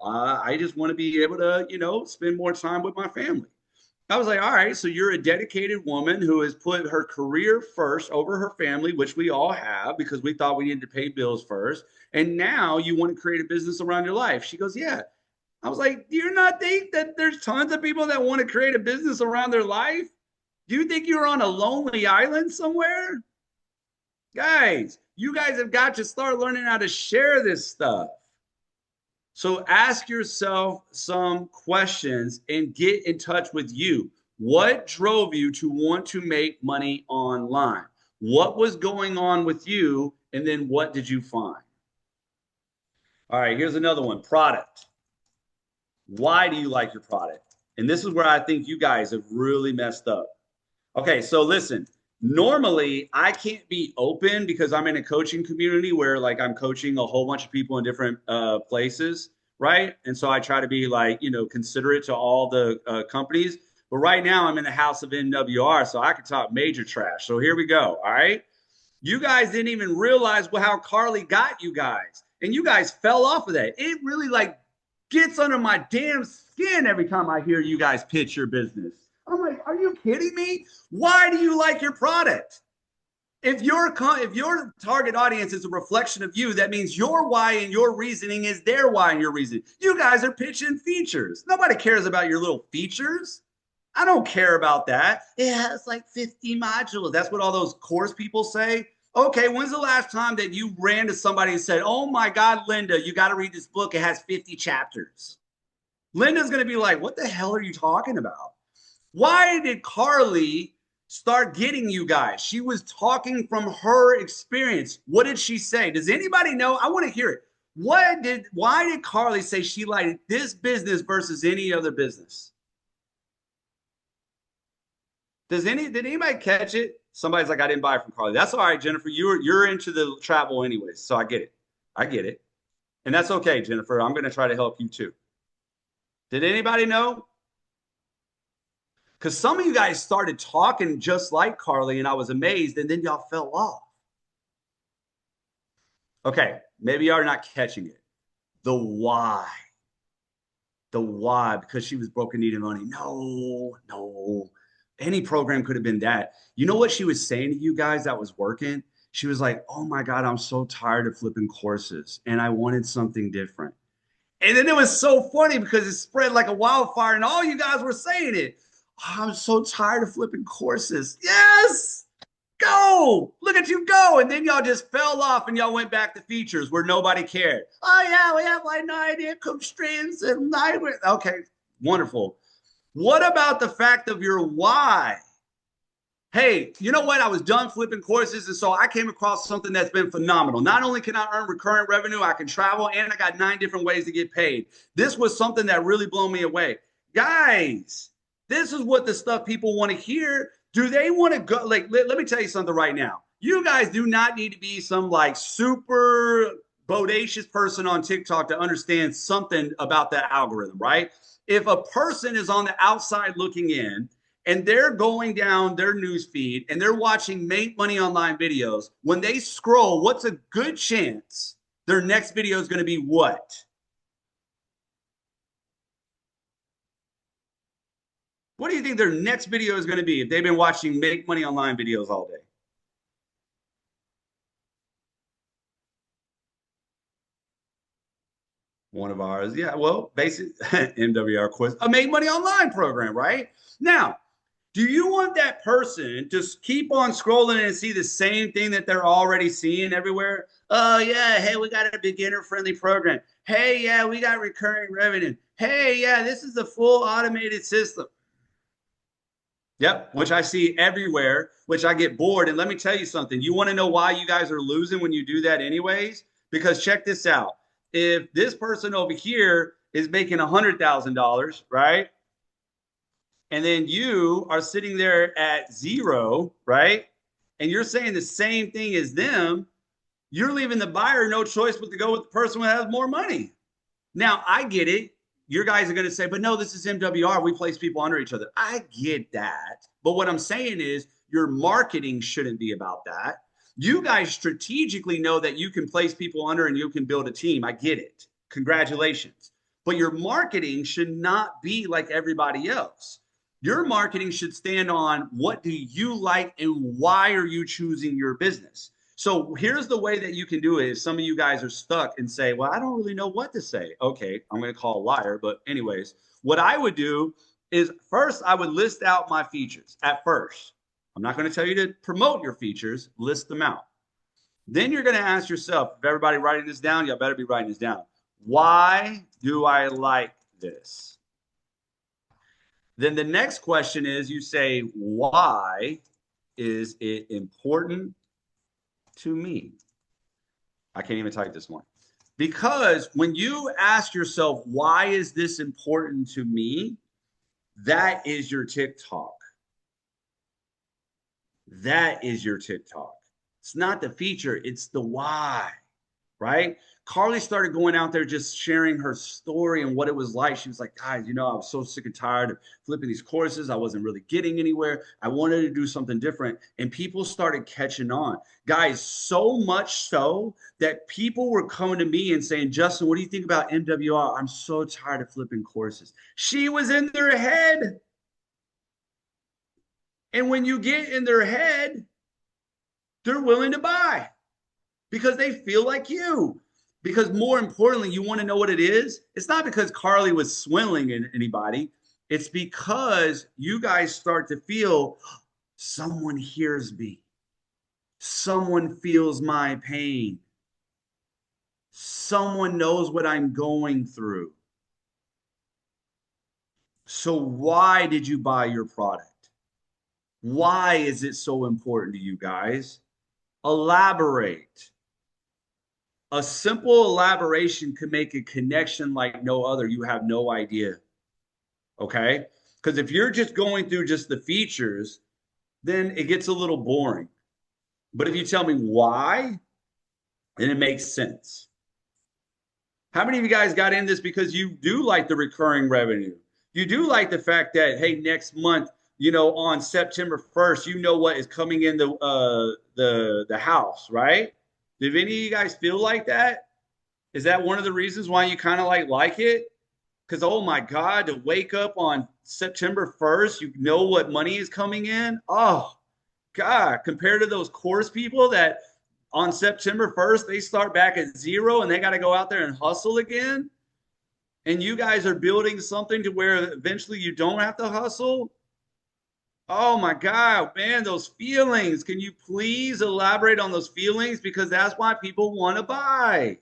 I just want to be able to, spend more time with my family. I was like, all right, so you're a dedicated woman who has put her career first over her family, which we all have because we thought we needed to pay bills first. And now you want to create a business around your life. She goes, yeah. I was like, do you not think that there's tons of people that want to create a business around their life? Do you think you're on a lonely island somewhere? Guys, you guys have got to start learning how to share this stuff. So ask yourself some questions and get in touch with you. What drove you to want to make money online? What was going on with you? And then what did you find? All right, here's another one, product. Why do you like your product? And this is where I think you guys have really messed up. Okay, so listen, normally I can't be open because I'm in a coaching community where like I'm coaching a whole bunch of people in different places, right? And so I try to be like, considerate to all the companies. But right now I'm in the house of MWR, so I can talk major trash. So here we go. All right. You guys didn't even realize how Carly got you guys. And you guys fell off of that. It really like gets under my damn skin every time I hear you guys pitch your business. I'm like, are you kidding me? Why do you like your product? If your target audience is a reflection of you, that means your why and your reasoning is their why and your reasoning. You guys are pitching features. Nobody cares about your little features. I don't care about that. It has like 50 modules. That's what all those course people say. Okay, when's the last time that you ran to somebody and said, oh my God, Linda, you got to read this book. It has 50 chapters. Linda's going to be like, what the hell are you talking about? Why did Carly start getting you guys? She was talking from her experience. What did she say? Does anybody know? I want to hear it. Why did Carly say she liked this business versus any other business? Did anybody catch it? Somebody's like, I didn't buy it from Carly. That's all right, Jennifer. You're into the travel anyways, so I get it. I get it. And that's okay, Jennifer. I'm going to try to help you too. Did anybody know? Because some of you guys started talking just like Carly, and I was amazed, and then y'all fell off. Okay, maybe y'all are not catching it. The why. The why, because she was broke and needed money. No. Any program could have been that. You know what she was saying to you guys that was working? She was like, oh my God, I'm so tired of flipping courses, and I wanted something different. And then it was so funny because it spread like a wildfire, and all you guys were saying it. Oh, I'm so tired of flipping courses. Yes, go. Look at you go. And then y'all just fell off and y'all went back to features where nobody cared. Oh, yeah, we have like 9 income streams and 9. Okay, wonderful. What about the fact of your why? Hey, you know what? I was done flipping courses, and so I came across something that's been phenomenal. Not only can I earn recurrent revenue, I can travel, and I got 9 different ways to get paid. This was something that really blew me away. Guys, this is what the stuff people want to hear. Do they want to go? Like, let me tell you something right now. You guys do not need to be some like super bodacious person on TikTok to understand something about that algorithm, right? If a person is on the outside looking in, and they're going down their news feed and they're watching Make Money Online videos, when they scroll, what's a good chance their next video is going to be what? What do you think their next video is going to be if they've been watching Make Money Online videos all day? One of ours, yeah, well, basic MWR course, a Make Money Online program, right? Now, do you want that person to keep on scrolling and see the same thing that they're already seeing everywhere? Oh, yeah. Hey, we got a beginner friendly program. Hey, yeah, we got recurring revenue. Hey, yeah, this is a full automated system. Yep, which I see everywhere, which I get bored. And let me tell you something. You want to know why you guys are losing when you do that anyways? Because check this out. If this person over here is making $100,000, right? And then you are sitting there at 0, right? and you're saying the same thing as them, you're leaving the buyer no choice but to go with the person who has more money. Now, I get it. Your guys are going to say, but no, this is MWR. We place people under each other. I get that. But what I'm saying is your marketing shouldn't be about that. You guys strategically know that you can place people under and you can build a team. I get it. Congratulations. But your marketing should not be like everybody else. Your marketing should stand on what do you like and why are you choosing your business? So here's the way that you can do it. If some of you guys are stuck and say, well, I don't really know what to say. Okay, I'm going to call a liar. But anyways, what I would do is first, I would list out my features at first. I'm not going to tell you to promote your features, list them out. Then you're going to ask yourself, if everybody writing this down, y'all better be writing this down. Why do I like this? Then the next question is you say, why is it important to me? I can't even type this one. Because when you ask yourself, why is this important to me? That is your TikTok. That is your TikTok. It's not the feature, it's the why, right? Carly started going out there just sharing her story and what it was like. She was like, guys, I was so sick and tired of flipping these courses. I wasn't really getting anywhere. I wanted to do something different. And people started catching on. Guys, so much so that people were coming to me and saying, Justin, what do you think about MWR? I'm so tired of flipping courses. She was in their head. And when you get in their head, they're willing to buy because they feel like you. Because more importantly, you want to know what it is? It's not because Carly was swindling anybody. It's because you guys start to feel someone hears me. Someone feels my pain. Someone knows what I'm going through. So why did you buy your product? Why is it so important to you guys? Elaborate. A simple elaboration can make a connection like no other. You have no idea. Okay? Because if you're just going through just the features, then it gets a little boring. But if you tell me why, then it makes sense. How many of you guys got in this because you do like the recurring revenue? You do like the fact that, hey, next month, on September 1st, you know what is coming in the house, right? Did any of you guys feel like that? Is that one of the reasons why you kind of like it? Because, oh my God, to wake up on September 1st, you know what money is coming in? Oh, God, compared to those course people that on September 1st, they start back at zero and they got to go out there and hustle again. And you guys are building something to where eventually you don't have to hustle. Oh my God, man, those feelings. Can you please elaborate on those feelings? Because that's why people want to buy.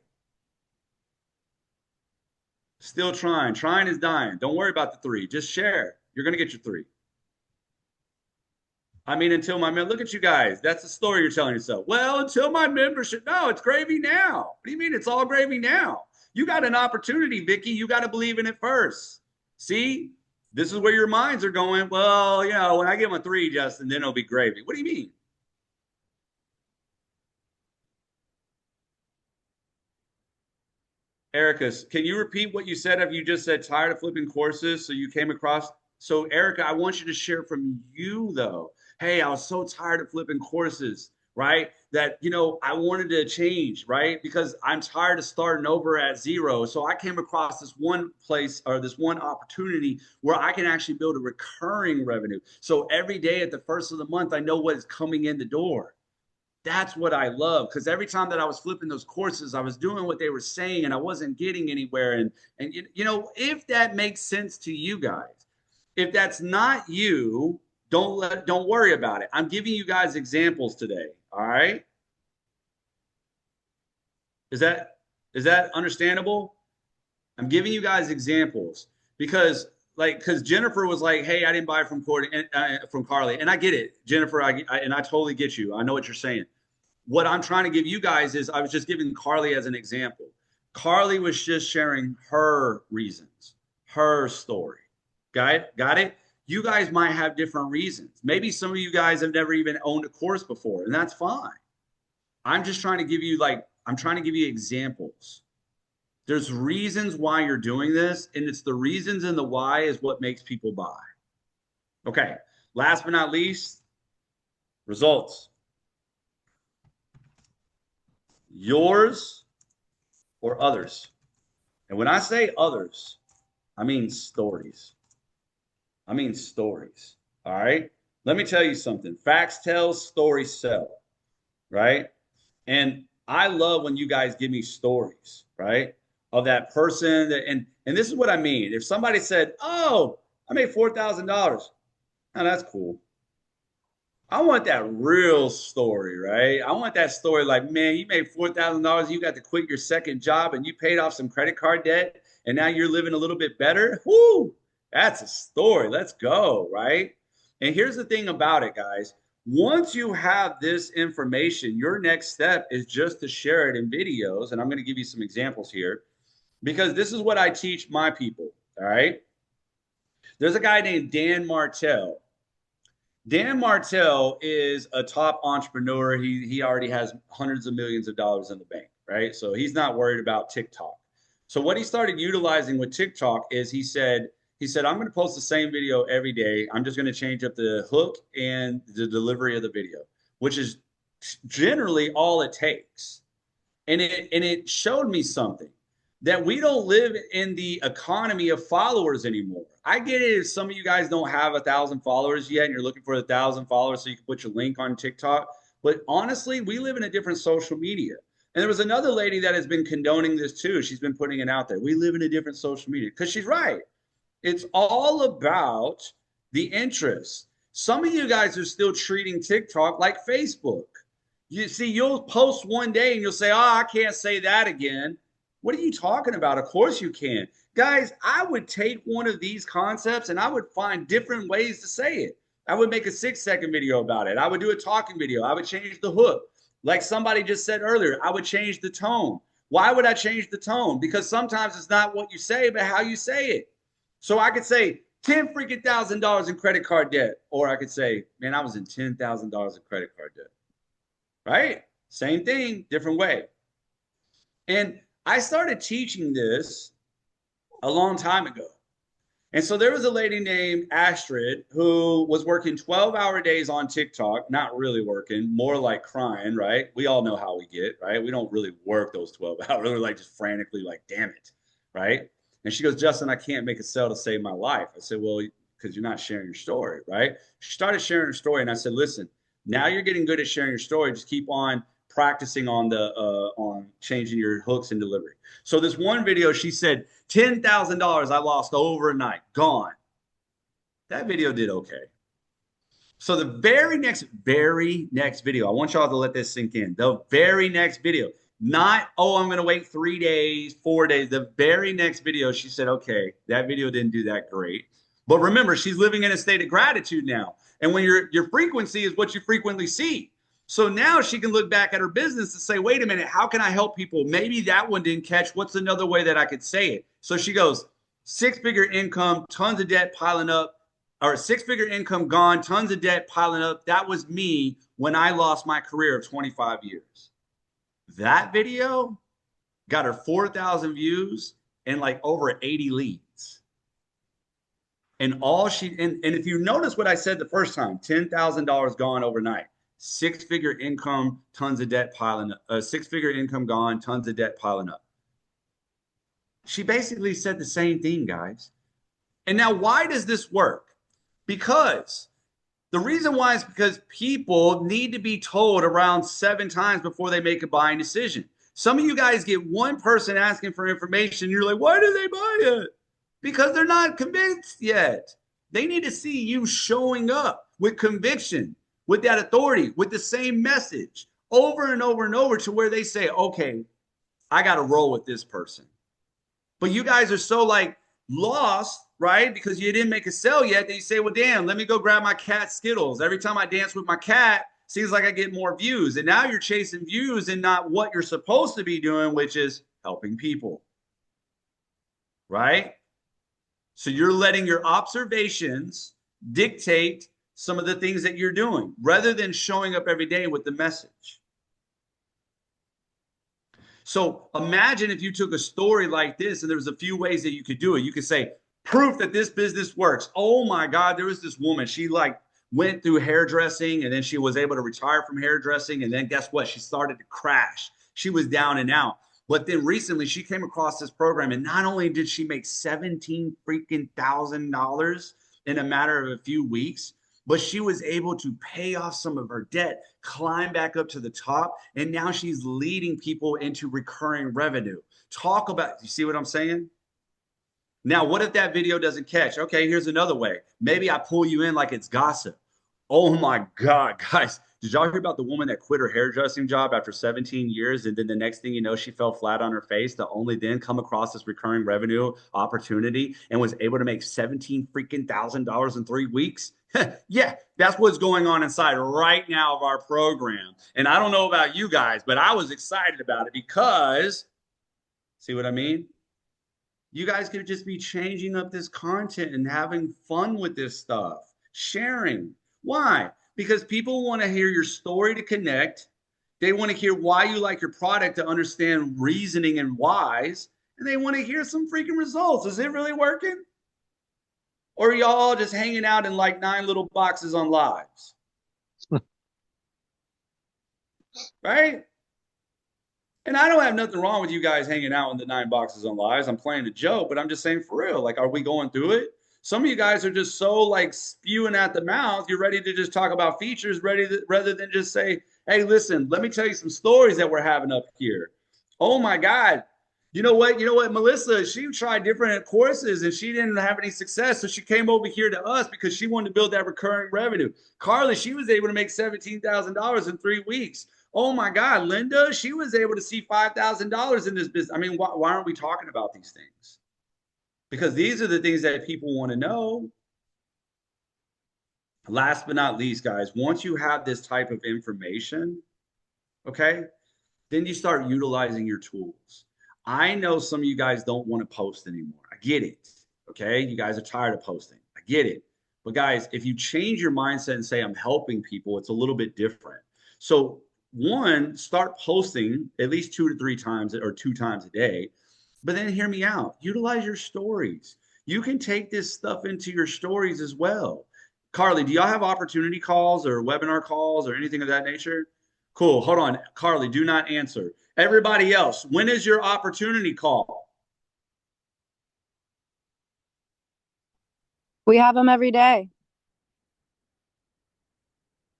Still trying. Trying is dying. Don't worry about the 3. Just share. You're going to get your 3. I mean, until my man, look at you guys. That's the story you're telling yourself. Well, until my membership. No, it's gravy now. What do you mean it's all gravy now? You got an opportunity, Vicky. You got to believe in it first. See? This is where your minds are going. Well, when I get my 3, Justin, then it'll be gravy. What do you mean? Erica, can you repeat what you said? Have you just said tired of flipping courses? So you came across. So Erica, I want you to share from you though. Hey, I was so tired of flipping courses, right? That, I wanted to change, right? Because I'm tired of starting over at zero. So I came across this one place or this one opportunity where I can actually build a recurring revenue. So every day at the first of the month, I know what is coming in the door. That's what I love, because every time that I was flipping those courses, I was doing what they were saying and I wasn't getting anywhere. And if that makes sense to you guys, if that's not you, don't worry about it. I'm giving you guys examples today. All right. Is that understandable? I'm giving you guys examples because Jennifer was like, hey, I didn't buy from Carly. And I get it, Jennifer, and I totally get you. I know what you're saying. What I'm trying to give you guys is I was just giving Carly as an example. Carly was just sharing her reasons, her story. Got it? you guys might have different reasons. Maybe some of you guys have never even owned a course before, and that's fine. I'm just trying to give you I'm trying to give you examples. There's reasons why you're doing this, and it's the reasons and the why is what makes people buy. Okay, last but not least, results. Yours or others. And when I say others, I mean stories. I mean stories. All right. Let me tell you something. Facts tell, stories sell. Right. And I love when you guys give me stories, right? Of that person that, and this is what I mean. If somebody said, "Oh, I made $4,000," now that's cool. I want that real story, right? I want that story like, man, you made $4,000, you got to quit your second job and you paid off some credit card debt and now you're living a little bit better. Whoo, that's a story. Let's go, right? And here's the thing about it, guys. Once you have this information, your next step is just to share it in videos. And I'm going to give you some examples here because this is what I teach my people, all right? There's a guy named Dan Martell. Dan Martell is a top entrepreneur. He already has hundreds of millions of dollars in the bank, right? So he's not worried about TikTok. So what he started utilizing with TikTok is he said, I'm going to post the same video every day. I'm just going to change up the hook and the delivery of the video, which is generally all it takes. And it showed me something that we don't live in the economy of followers anymore. I get it if some of you guys don't have 1,000 followers yet and you're looking for 1,000 followers so you can put your link on TikTok. But honestly, we live in a different social media. And there was another lady that has been condoning this too. She's been putting it out there. We live in a different social media because she's right. It's all about the interest. Some of you guys are still treating TikTok like Facebook. You see, you'll post one day and you'll say, oh, I can't say that again. What are you talking about? Of course you can. Guys, I would take one of these concepts and I would find different ways to say it. I would make a 6-second video about it. I would do a talking video. I would change the hook. Like somebody just said earlier, I would change the tone. Why would I change the tone? Because sometimes it's not what you say, but how you say it. So I could say $10,000 in credit card debt. Or I could say, man, I was in $10,000 in credit card debt. Right? Same thing, different way. And I started teaching this a long time ago. And so there was a lady named Astrid who was working 12-hour days on TikTok, not really working, more like crying, right? We all know how we get, right? We don't really work those 12 hours. We're like just frantically like, damn it, right? And she goes, Justin, I can't make a sale to save my life. I said, well, because you're not sharing your story, right? She started sharing her story and I said, listen, now you're getting good at sharing your story. Just keep on practicing on changing your hooks and delivery. So this one video, she said, $10,000 I lost overnight, gone. That video did okay. So the very next video, I want y'all to let this sink in. The very next video, not, oh, I'm going to wait 3 days, 4 days. The very next video, she said, okay, that video didn't do that great. But remember, she's living in a state of gratitude now. And when your frequency is what you frequently see. So now she can look back at her business and say, wait a minute, how can I help people? Maybe that one didn't catch. What's another way that I could say it? So she goes, 6-figure income, tons of debt piling up, or 6-figure income gone, tons of debt piling up. That was me when I lost my career of 25 years. That video got her 4,000 views and like over 80 leads. And if you notice what I said the first time, $10,000 gone overnight. 6-figure income, tons of debt piling up. 6-figure income gone, tons of debt piling up. She basically said the same thing, guys. And now why does this work? Because the reason why is because people need to be told around 7 times before they make a buying decision. Some of you guys get one person asking for information. You're like, why do they buy it? Because they're not convinced yet. They need to see you showing up with conviction, with that authority, with the same message over and over and over to where they say, okay, I got to roll with this person. But you guys are so like lost, right? Because you didn't make a sale yet. Then you say, well, damn, let me go grab my cat Skittles. Every time I dance with my cat, seems like I get more views. And now you're chasing views and not what you're supposed to be doing, which is helping people, right? So you're letting your observations dictate some of the things that you're doing rather than showing up every day with the message. So imagine if you took a story like this and there was a few ways that you could do it. You could say, proof that this business works. Oh my God, there was this woman. She like went through hairdressing and then she was able to retire from hairdressing. And then guess what? She started to crash. She was down and out. But then recently she came across this program and not only did she make 17 freaking $1,000 in a matter of a few weeks, but she was able to pay off some of her debt, climb back up to the top, and now she's leading people into recurring revenue. Talk about, you see what I'm saying? Now, what if that video doesn't catch? Okay, here's another way. Maybe I pull you in like it's gossip. Oh my God, guys. Did y'all hear about the woman that quit her hairdressing job after 17 years? And then the next thing you know, she fell flat on her face to only then come across this recurring revenue opportunity and was able to make 17 freaking $1,000 in 3 weeks? Yeah, that's what's going on inside right now of our program. And I don't know about you guys, but I was excited about it because, see what I mean? You guys could just be changing up this content and having fun with this stuff, sharing. Why? Because people want to hear your story to connect. They want to hear why you like your product to understand reasoning and whys. And they want to hear some freaking results. Is it really working? Or are y'all just hanging out in like 9 little boxes on lives? Right? And I don't have nothing wrong with you guys hanging out in the 9 boxes on lives. I'm playing a joke, but I'm just saying for real. Like, are we going through it? Some of you guys are just so like spewing at the mouth. You're ready to just talk about features, rather than just say, hey, listen, let me tell you some stories that we're having up here. Oh my God. You know what? Melissa, she tried different courses and she didn't have any success. So she came over here to us because she wanted to build that recurring revenue. Carly, she was able to make $17,000 in 3 weeks. Oh my God, Linda, she was able to see $5,000 in this business. I mean, why aren't we talking about these things? Because these are the things that people want to know. Last but not least, guys, once you have this type of information, okay, then you start utilizing your tools. I know some of you guys don't want to post anymore. I get it. Okay. You guys are tired of posting. I get it. But guys, if you change your mindset and say, I'm helping people, it's a little bit different. So, one, start posting at least 2 to 3 times or 2 times a day. But then hear me out. Utilize your stories. You can take this stuff into your stories as well. Carly, do y'all have opportunity calls or webinar calls or anything of that nature? Cool. Hold on. Carly, do not answer. Everybody else, when is your opportunity call? We have them every day.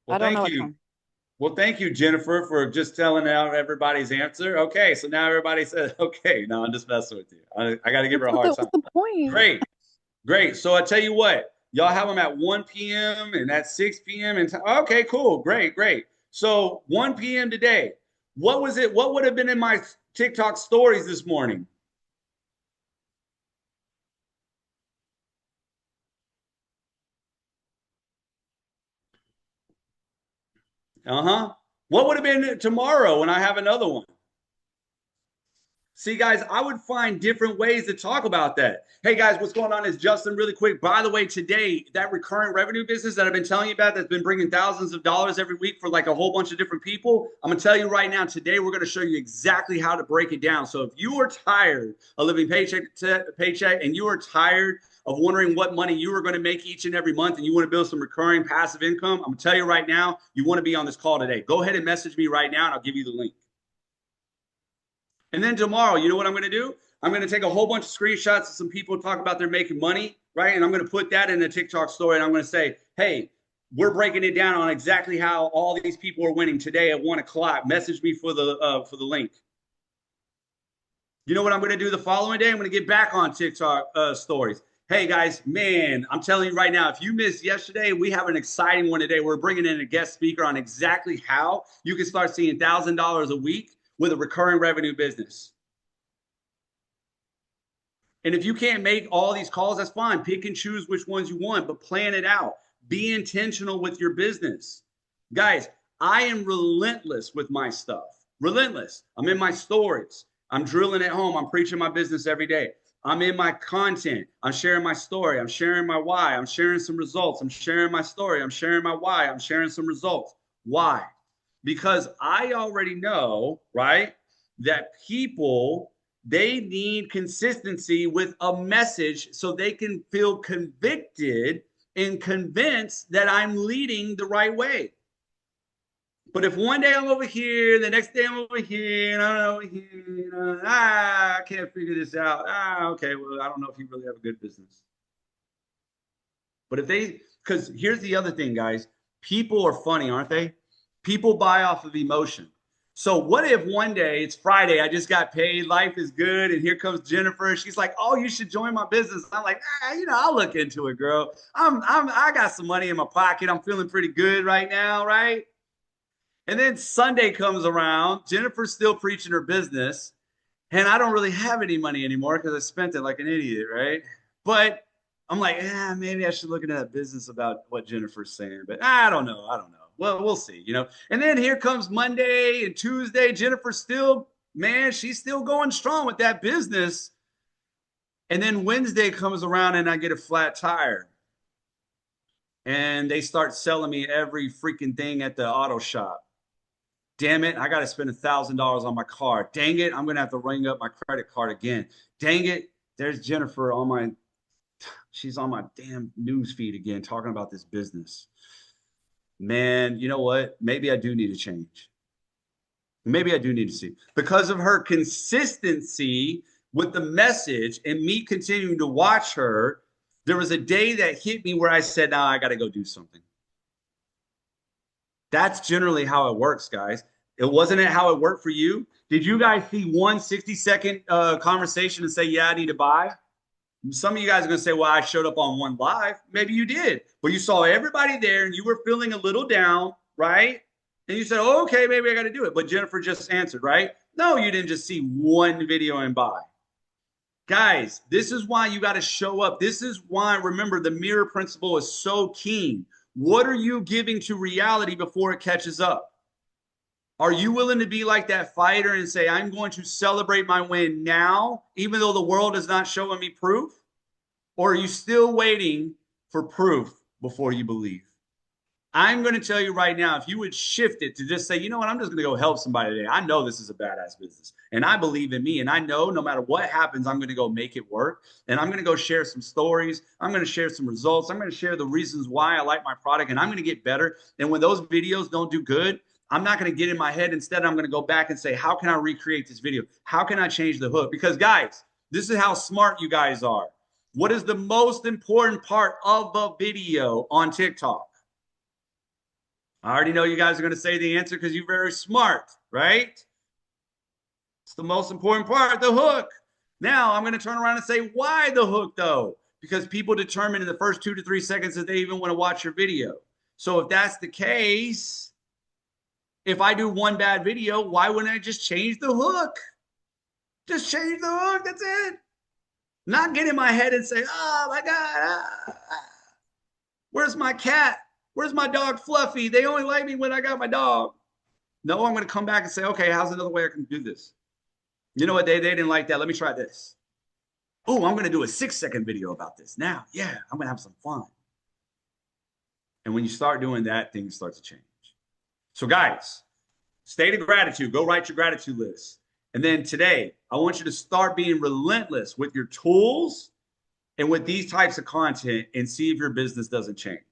Well, I don't know thank what you. time. Well, thank you, Jennifer, for just telling out everybody's answer. Okay, so now everybody says, okay, no, I'm just messing with you. I got to give her a hard time. What's the point? Great, great. So I tell you what, y'all have them at 1 p.m. and at 6 p.m. and okay, cool, great, great. So 1 p.m. today. What was it? What would have been in my TikTok stories this morning? Uh-huh. What would have been tomorrow when I have another one? See, guys, I would find different ways to talk about that. Hey, guys, what's going on is Justin, really quick. By the way, today, that recurring revenue business that I've been telling you about that's been bringing thousands of dollars every week for like a whole bunch of different people, I'm going to tell you right now, today, we're going to show you exactly how to break it down. So if you are tired of living paycheck to paycheck and you are tired of wondering what money you are going to make each and every month and you want to build some recurring passive income, I'm going to tell you right now, you want to be on this call today. Go ahead and message me right now and I'll give you the link. And then tomorrow, you know what I'm going to do? I'm going to take a whole bunch of screenshots of some people talk about they're making money, right? And I'm going to put that in a TikTok story. And I'm going to say, hey, we're breaking it down on exactly how all these people are winning today at 1 o'clock. Message me for the link. You know what I'm going to do the following day? I'm going to get back on TikTok stories. Hey guys, man, I'm telling you right now, if you missed yesterday, we have an exciting one today. We're bringing in a guest speaker on exactly how you can start seeing $1,000 a week with a recurring revenue business. And if you can't make all these calls, that's fine. Pick and choose which ones you want, but plan it out. Be intentional with your business. Guys, I am relentless with my stuff. Relentless. I'm in my stories. I'm drilling at home. I'm preaching my business every day. I'm in my content. I'm sharing my story. I'm sharing my why. I'm sharing some results. I'm sharing my story. I'm sharing my why. I'm sharing some results. Why? Because I already know, right, that people, they need consistency with a message so they can feel convicted and convinced that I'm leading the right way. But if one day I'm over here, the next day I'm over here, and I'm over here, I can't figure this out. Okay, well, I don't know if you really have a good business. But if they, because here's the other thing, guys, people are funny, aren't they? People buy off of emotion. So what if one day it's Friday, I just got paid, life is good, and here comes Jennifer. She's like, "Oh, you should join my business." I'm like, I'll look into it, girl. I got some money in my pocket. I'm feeling pretty good right now, right? And then Sunday comes around, Jennifer's still preaching her business, and I don't really have any money anymore because I spent it like an idiot, right? But I'm like, maybe I should look into that business about what Jennifer's saying, but I don't know. I don't know. Well, we'll see, you know. And then here comes Monday and Tuesday. Jennifer's still, man, she's still going strong with that business. And then Wednesday comes around and I get a flat tire. And they start selling me every freaking thing at the auto shop. Damn it, I got to spend $1,000 on my car. Dang it, I'm going to have to ring up my credit card again. Dang it, there's Jennifer on my, she's on my damn news feed again talking about this business. Man, you know what? Maybe I do need to change. Maybe I do need to see. Because of her consistency with the message and me continuing to watch her, there was a day that hit me where I said, I got to go do something. That's generally how it works, guys. It wasn't it how it worked for you? Did you guys see one 60-second conversation and say, yeah, I need to buy? Some of you guys are going to say, well, I showed up on one live. Maybe you did, but you saw everybody there and you were feeling a little down, right? And you said, oh, okay, maybe I got to do it. But Jennifer just answered, right? No, you didn't just see one video and buy. Guys, this is why you got to show up. This is why, remember, the mirror principle is so keen. What are you giving to reality before it catches up? Are you willing to be like that fighter and say, I'm going to celebrate my win now, even though the world is not showing me proof? Or are you still waiting for proof before you believe? I'm going to tell you right now, if you would shift it to just say, you know what, I'm just going to go help somebody today. I know this is a badass business and I believe in me. And I know no matter what happens, I'm going to go make it work. And I'm going to go share some stories. I'm going to share some results. I'm going to share the reasons why I like my product and I'm going to get better. And when those videos don't do good, I'm not going to get in my head. Instead, I'm going to go back and say, how can I recreate this video? How can I change the hook? Because guys, this is how smart you guys are. What is the most important part of the video on TikTok? I already know you guys are going to say the answer because you're very smart, right? It's the most important part, the hook. Now I'm going to turn around and say, why the hook though? Because people determine in the first 2 to 3 seconds that they even want to watch your video. So if that's the case, if I do one bad video, why wouldn't I just change the hook? Just change the hook. That's it. Not get in my head and say, oh my God, where's my cat? Where's my dog Fluffy? They only like me when I got my dog. No, I'm going to come back and say, okay, how's another way I can do this? You know what? They didn't like that. Let me try this. Oh, I'm going to do a 6-second video about this. Now, yeah, I'm going to have some fun. And when you start doing that, things start to change. So guys, state of gratitude. Go write your gratitude list. And then today, I want you to start being relentless with your tools and with these types of content and see if your business doesn't change.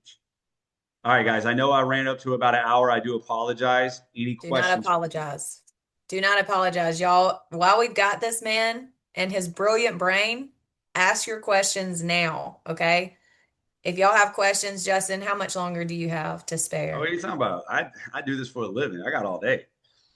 All right, guys, I know I ran up to about an hour. I do apologize. Any Do questions? not apologize. Do not apologize, y'all. While we've got this man and his brilliant brain, ask your questions now, okay? If y'all have questions, Justin, how much longer do you have to Oh, spare? what are you talking about? I do this for a living. I got all day.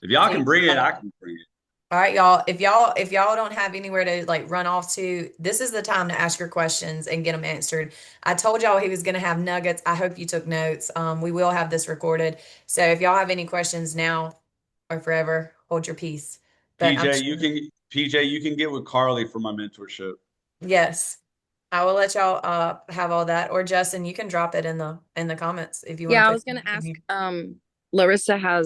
If y'all can bring it, I can bring it. All right, y'all. If y'all don't have anywhere to like run off to, this is the time to ask your questions and get them answered. I told y'all he was going to have nuggets. I hope you took notes. We will have this recorded. So if y'all have any questions now or forever, hold your peace. But I'm PJ, you can get with Carly for my mentorship. yes, I will let y'all have all that. Or Justin, you can drop it in the comments if you want Yeah, to I put was gonna ask, something. Larissa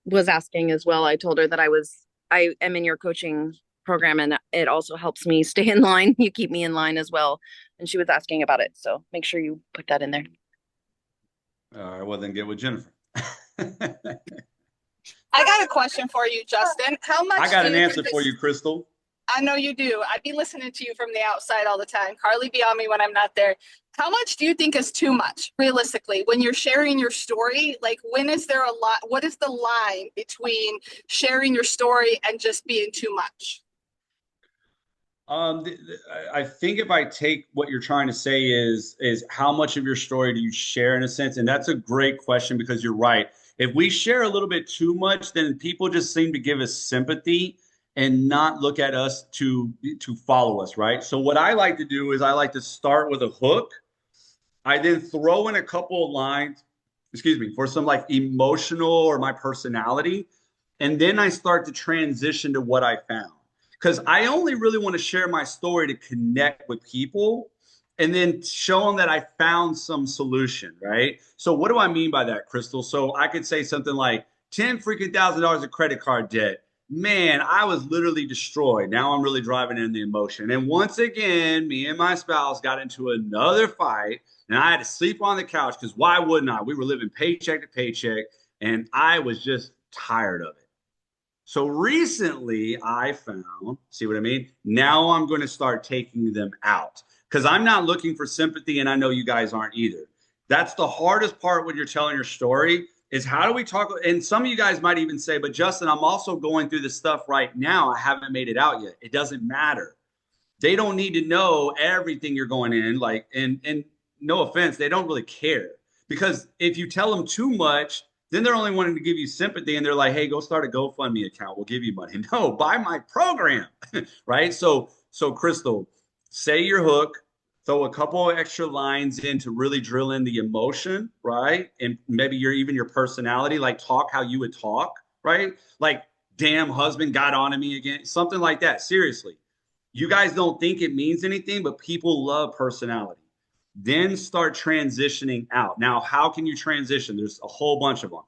was asking as well. I told her that I am in your coaching program, and it also helps me stay in line. You keep me in line as well. And she was asking about it, so make sure you put that in there. All right, well then get with Jennifer. I got a question for you, Justin. How much I got do an you answer think for this- you, Crystal. I know you do. I'd be listening to you from the outside all the time. Carly be on me when I'm not there. How much do you think is too much, realistically, when you're sharing your story? Like, when is there a lot? What is the line between sharing your story and just being too much? I think if I take what you're trying to say is how much of your story do you share in a sense? And that's a great question because you're right. If we share a little bit too much, then people just seem to give us sympathy and not look at us to follow us, right? So what I like to do is I like to start with a hook. I then throw in a couple of lines, excuse me, for some like emotional or my personality. And then I start to transition to what I found. Because I only really want to share my story to connect with people and then show them that I found some solution, right? So what do I mean by that, Crystal? So I could say something like 10 freaking $1,000 of credit card debt. Man, I was literally destroyed. Now I'm really driving in the emotion. And once again, me and my spouse got into another fight and I had to sleep on the couch because why wouldn't I? We were living paycheck to paycheck and I was just tired of it. So recently I found, see what I mean? Now I'm going to start taking them out because I'm not looking for sympathy and I know you guys aren't either. That's the hardest part when you're telling your story is how do we talk? And some of you guys might even say, but Justin, I'm also going through this stuff right now. I haven't made it out yet. It doesn't matter. They don't need to know everything you're going in. Like, and no offense, they don't really care because if you tell them too much, then they're only wanting to give you sympathy and they're like, hey, go start a GoFundMe account. We'll give you money. No, buy my program. Right. So Crystal, say your hook, throw a couple of extra lines in to really drill in the emotion, right? And maybe even your personality, like talk how you would talk, right? Like, damn, husband got on to me again, something like that. Seriously. You guys don't think it means anything, but people love personality. Then start transitioning out. Now, how can you transition? There's a whole bunch of them.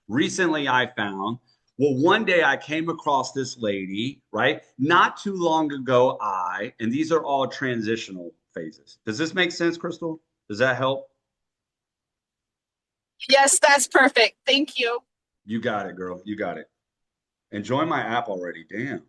Recently, I found, well, one day I came across this lady, right? Not too long ago, and these are all transitional phases. Does this make sense, Crystal? Does that help? Yes, that's perfect. Thank you. You got it, girl. You got it. Enjoy my app already. Damn.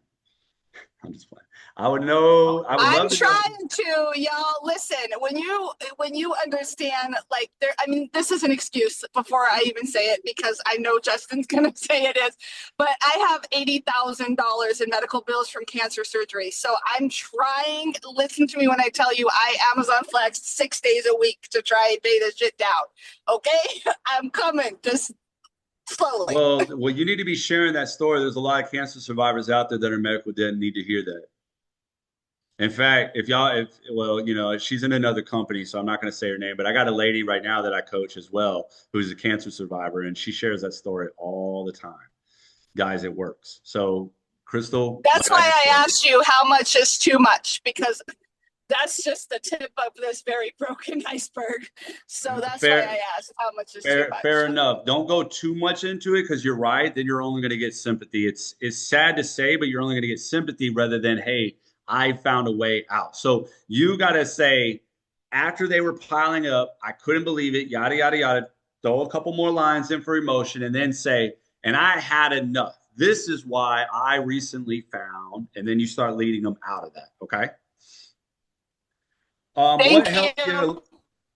I'm just playing. I would know. I would I'm love to know. trying to, y'all. Listen, when you understand, like there. I mean, this is an excuse before I even say it because I know Justin's gonna say it is. But I have $80,000 in medical bills from cancer surgery, so I'm trying. Listen to me when I tell you, I Amazon Flex 6 days a week to try and pay this shit down. Okay, I'm coming. Just slowly. Well, you need to be sharing that story. There's a lot of cancer survivors out there that are medical dead and need to hear that. In fact, she's in another company, so I'm not going to say her name, but I got a lady right now that I coach as well, who's a cancer survivor, and she shares that story all the time. Guys, it works. So, Crystal, That's why I asked you how much is too much, because that's just the tip of this very broken iceberg. So that's why I asked how much is too much. Fair enough. Don't go too much into it because you're right. Then you're only going to get sympathy. It's sad to say, but you're only going to get sympathy rather than, hey, I found a way out. So you got to say, after they were piling up, I couldn't believe it, yada, yada, yada. Throw a couple more lines in for emotion and then say, and I had enough. This is why I recently found, and then you start leading them out of that. Okay. Thank you.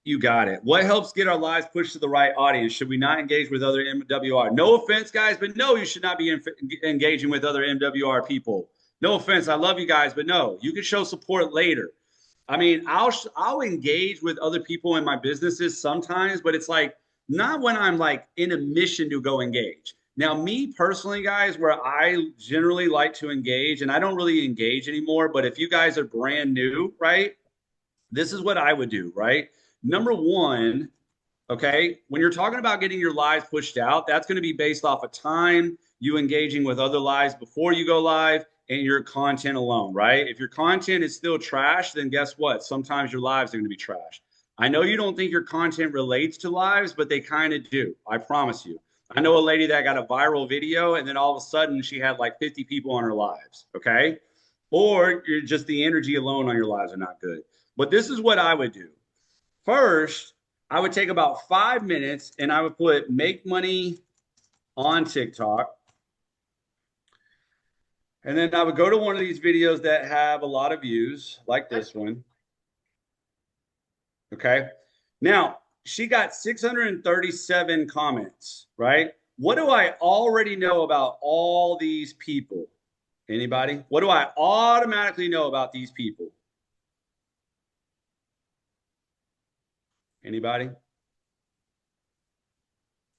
You got it. What helps get our lives pushed to the right audience? Should we not engage with other MWR? No offense, guys, but no, you should not be engaging with other MWR people. No offense, I love you guys, but no, you can show support later. I mean, I'll engage with other people in my businesses sometimes, but it's like not when I'm like in a mission to go engage. Now, me personally, guys, where I generally like to engage, and I don't really engage anymore, but if you guys are brand new, right? This is what I would do, right? Number one, okay, when you're talking about getting your lives pushed out, that's going to be based off of time, you engaging with other lives before you go live, and your content alone, right? If your content is still trash, then guess what? Sometimes your lives are going to be trash. I know you don't think your content relates to lives, but they kind of do. I promise you. I know a lady that got a viral video, and then all of a sudden she had like 50 people on her lives, okay? or you're just the energy alone on your lives are not good. But this is what I would do. First, I would take about 5 minutes and I would put make money on TikTok. And then I would go to one of these videos that have a lot of views, like this one. Okay. Now, she got 637 comments, right? What do I already know about all these people? Anybody? What do I automatically know about these people? Anybody?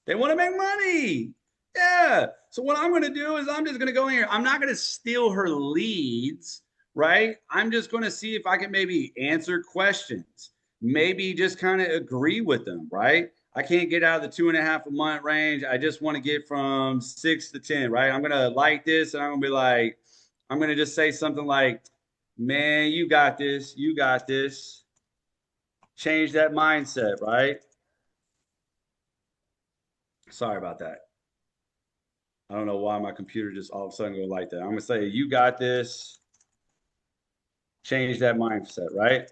They want to make money. Yeah. So what I'm going to do is I'm just going to go in here. I'm not going to steal her leads, right? I'm just going to see if I can maybe answer questions, maybe just kind of agree with them, right? I can't get out of the 2.5 a month range. I just want to get from 6 to 10, right? I'm going to like this and I'm going to be like, I'm going to just say something like, man, you got this. You got this. Change that mindset, right? Sorry about that. I don't know why my computer just all of a sudden go like that. I'm gonna say, you got this. Change that mindset, right?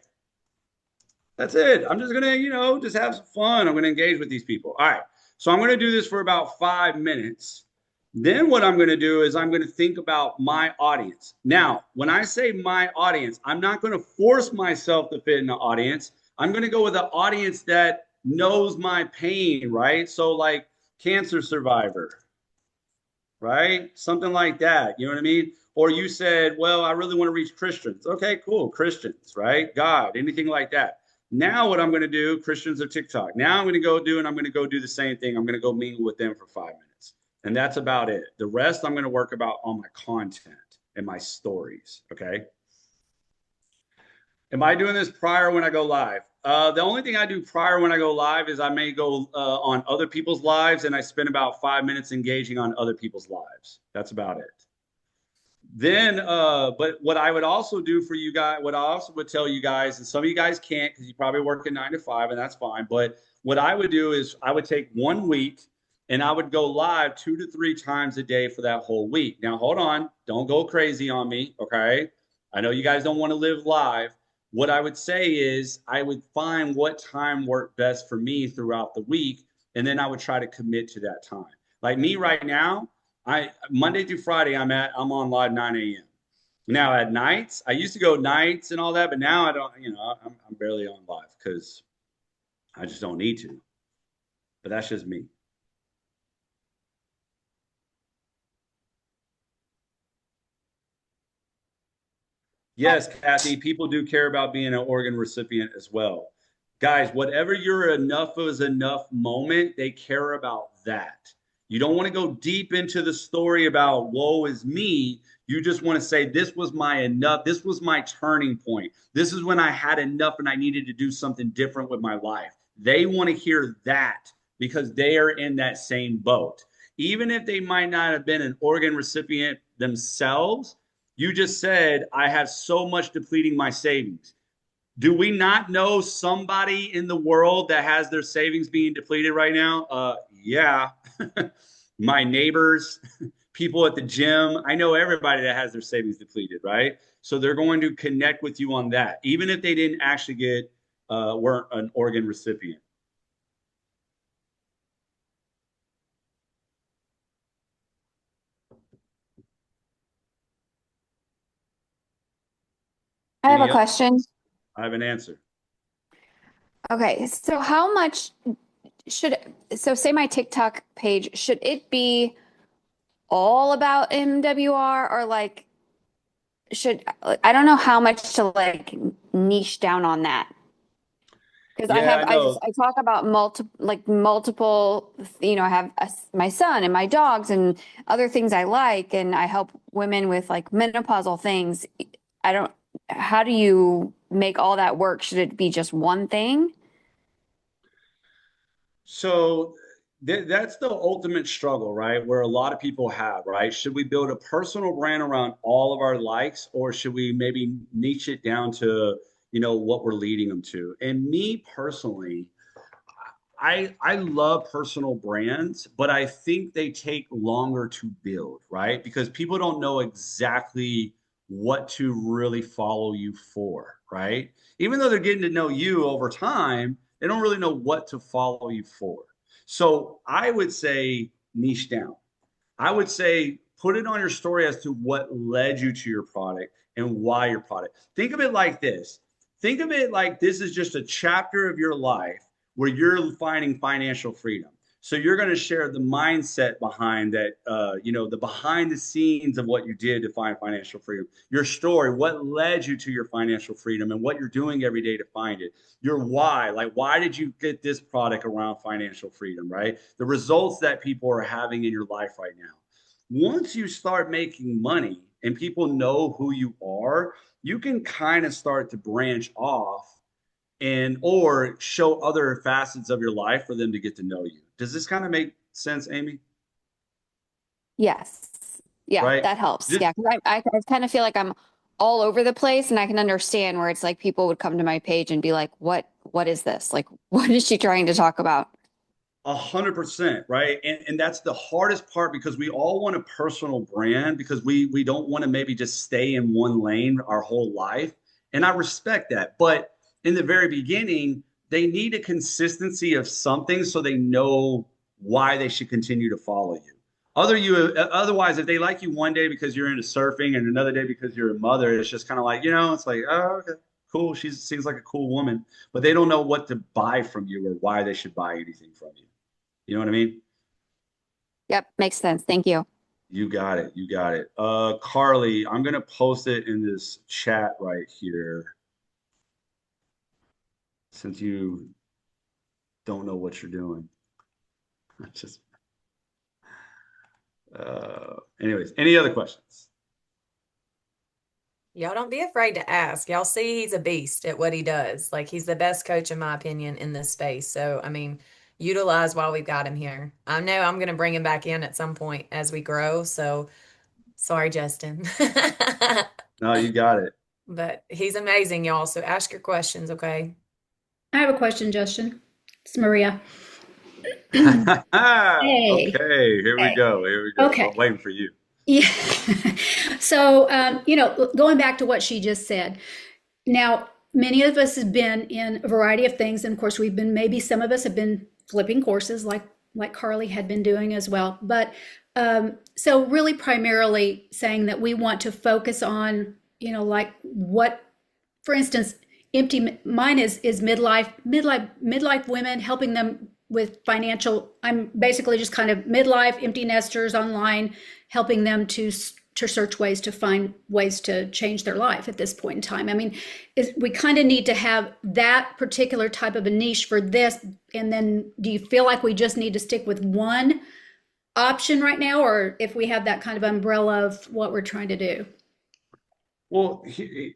That's it. I'm just gonna, just have some fun. I'm gonna engage with these people. All right. So I'm gonna do this for about 5 minutes. Then what I'm gonna do is I'm gonna think about my audience. Now, when I say my audience, I'm not gonna force myself to fit in the audience. I'm gonna go with an audience that knows my pain, right? So like cancer survivor, right? Something like that. You know what I mean? Or you said, well, I really want to reach Christians. Okay, cool. Christians, right? God, anything like that. Now, what I'm going to do, Christians or TikTok. Now I'm going to go do, and I'm going to go do the same thing. I'm going to go mingle with them for 5 minutes. And that's about it. The rest I'm going to work about on my content and my stories. Okay. Am I doing this prior when I go live? The only thing I do prior when I go live is I may go on other people's lives and I spend about 5 minutes engaging on other people's lives. That's about it. Then, but what I would also do for you guys, what I also would tell you guys, and some of you guys can't because you probably work at 9 to 5, and that's fine. But what I would do is I would take 1 week and I would go live 2 to 3 times a day for that whole week. Now, hold on, don't go crazy on me, okay? I know you guys don't want to live live. What I would say is I would find what time worked best for me throughout the week, and then I would try to commit to that time. Like me right now, I Monday through Friday I'm on live 9 a.m. Now at nights, I used to go nights and all that, but now I don't, I'm barely on live because I just don't need to. But that's just me. Yes, Kathy, people do care about being an organ recipient as well. Guys, whatever your enough is enough moment, they care about that. You don't want to go deep into the story about woe is me. You just want to say, this was my enough. This was my turning point. This is when I had enough and I needed to do something different with my life. They want to hear that because they are in that same boat. Even if they might not have been an organ recipient themselves, you just said, I have so much depleting my savings. Do we not know somebody in the world that has their savings being depleted right now? Yeah. My neighbors, people at the gym. I know everybody that has their savings depleted, right? So they're going to connect with you on that, even if they didn't actually weren't an organ recipient. I have Any a other? question. I have an answer. Okay, so how much should, so say my TikTok page, should it be all about MWR or like, I don't know how much to like niche down on that. Because Yeah, I know. I talk about multiple, I have my son and my dogs and other things I like, and I help women with like menopausal things. I don't, how do you make all that work? Should it be just one thing? So that's the ultimate struggle, right? Where a lot of people have, right? Should we build a personal brand around all of our likes, or should we maybe niche it down to, what we're leading them to? And me personally, I love personal brands, but I think they take longer to build, right? Because people don't know exactly what to really follow you for, right? Even though they're getting to know you over time, they don't really know what to follow you for. So I would say niche down. I would say put it on your story as to what led you to your product and why your product. Think of it like this. Think of it like this is just a chapter of your life where you're finding financial freedom. So you're going to share the mindset behind that, the behind the scenes of what you did to find financial freedom, your story, what led you to your financial freedom and what you're doing every day to find it, your why, like why did you get this product around financial freedom, right? The results that people are having in your life right now. Once you start making money and people know who you are, you can kind of start to branch off and or show other facets of your life for them to get to know you. Does this kind of make sense, Amy? Yes. Yeah, Right? that helps. Just Yeah, 'cause I kind of feel like I'm all over the place, and I can understand where it's like people would come to my page and be like, what is this? Like, what is she trying to talk about? 100%, right? And that's the hardest part because we all want a personal brand because we don't want to maybe just stay in one lane our whole life. And I respect that. But in the very beginning, they need a consistency of something so they know why they should continue to follow you. Otherwise, if they like you one day because you're into surfing and another day because you're a mother, it's just kind of like, it's like, oh, okay, cool. She seems like a cool woman, but they don't know what to buy from you or why they should buy anything from you. You know what I mean? Yep, makes sense. Thank you. You got it. You got it. Carly, I'm gonna post it in this chat right here since you don't know what you're doing. Just anyways, any other questions? Y'all don't be afraid to ask. Y'all see he's a beast at what he does. Like he's the best coach in my opinion in this space. So, I mean, utilize while we've got him here. I know I'm going to bring him back in at some point as we grow. So, sorry, Justin. No, you got it. But he's amazing, y'all. So ask your questions, okay? I have a question, Justin. It's Maria. Okay, Hey. here we Hey. go. Here we go. Okay. I'm waiting for you. Yeah. So, going back to what she just said. Now, many of us have been in a variety of things, and of course, maybe some of us have been flipping courses, like Carly had been doing as well. But so really, primarily saying that we want to focus on, like what, for instance, mine is midlife women, helping them with financial. I'm basically just kind of midlife empty nesters online, helping them to search ways to find ways to change their life at this point in time. I mean, we kind of need to have that particular type of a niche for this. And then do you feel like we just need to stick with one option right now, or if we have that kind of umbrella of what we're trying to do? Well,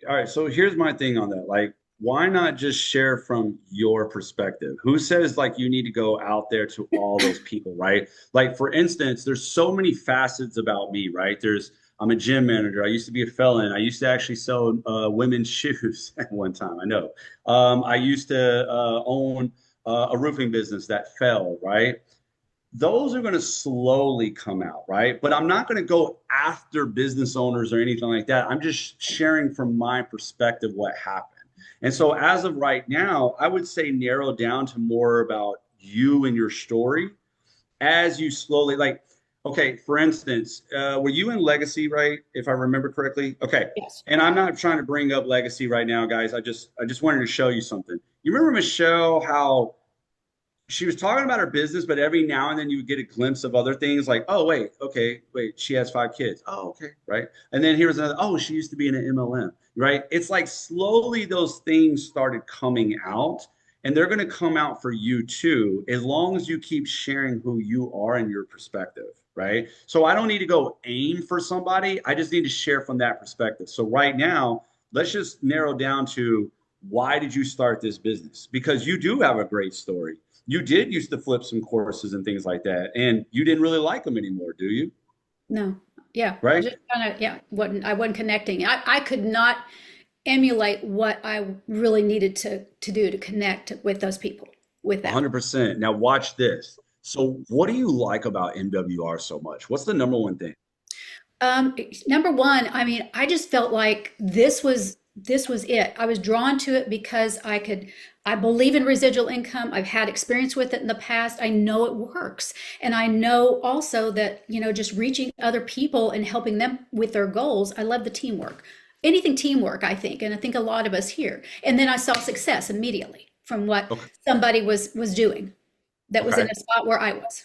all right. So here's my thing on that. Like, why not just share from your perspective? Who says like you need to go out there to all those people, right? Like, for instance, there's so many facets about me, right? I'm a gym manager. I used to be a felon. I used to actually sell women's shoes at one time. I know. I used to own a roofing business that fell, right? Those are going to slowly come out, right? But I'm not going to go after business owners or anything like that. I'm just sharing from my perspective what happened. And so as of right now, I would say narrow down to more about you and your story as you slowly like, okay, for instance, were you in Legacy, right? If I remember correctly. Okay. Yes. And I'm not trying to bring up Legacy right now, guys. I just wanted to show you something. You remember Michelle, how she was talking about her business, but every now and then you would get a glimpse of other things like, oh, wait, okay, wait, she has 5 kids. Oh, okay, right. And then here's another, oh, she used to be in an MLM, right? It's like slowly those things started coming out and they're going to come out for you too, as long as you keep sharing who you are and your perspective, right? So I don't need to go aim for somebody. I just need to share from that perspective. So right now, let's just narrow down to why did you start this business? Because you do have a great story. You did used to flip some courses and things like that, and you didn't really like them anymore, do you? No. Yeah. Right? Just kind of, yeah. I wasn't connecting. I could not emulate what I really needed to do to connect with those people with that. 100%. Now watch this. So what do you like about MWR so much? What's the number one thing? Number one, I mean, I just felt like this was it. I was drawn to it because I believe in residual income. I've had experience with it in the past. I know it works. And I know also that, just reaching other people and helping them with their goals. I love the teamwork. Anything teamwork, I think, and I think a lot of us here. And then I saw success immediately from what Okay. somebody was doing that was in Okay. a spot where I was.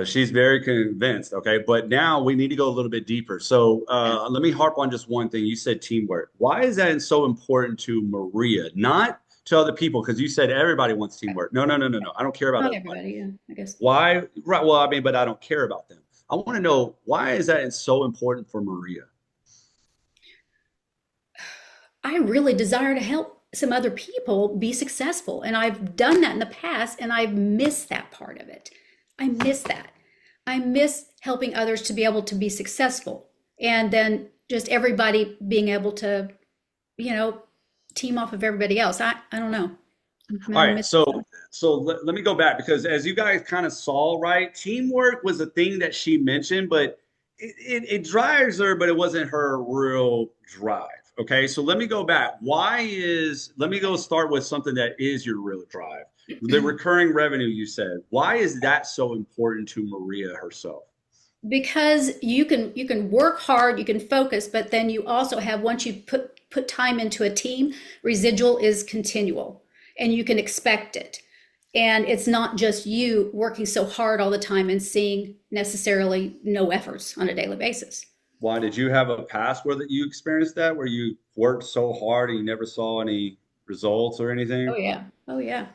She's very convinced. Okay. But now we need to go a little bit deeper. So let me harp on just one thing. You said teamwork. Why is that so important to Maria, not to other people? Because you said everybody wants teamwork. No, no, no, no, no. I don't care about Not everybody. everybody, yeah, I guess. Why? Right. Well, I mean, but I don't care about them. I want to know, why is that so important for Maria? I really desire to help some other people be successful. And I've done that in the past, and I've missed that part of it. I miss that. I miss helping others to be able to be successful. And then just everybody being able to, you know, team off of everybody else. I don't know. All I'm right, missing something. so let me go back, because as you guys kind of saw, right, teamwork was a thing that she mentioned, but it drives her, but it wasn't her real drive. Okay, so let me go back. Let me go start with something that is your real drive. The recurring revenue, you said. Why is that so important to Maria herself? Because you can work hard, you can focus, but then you also have, once you put time into a team, residual is continual and you can expect it. And it's not just you working so hard all the time and seeing necessarily no efforts on a daily basis. Why did you have a past where that you experienced that, where you worked so hard and you never saw any results or anything? Oh yeah. Oh yeah.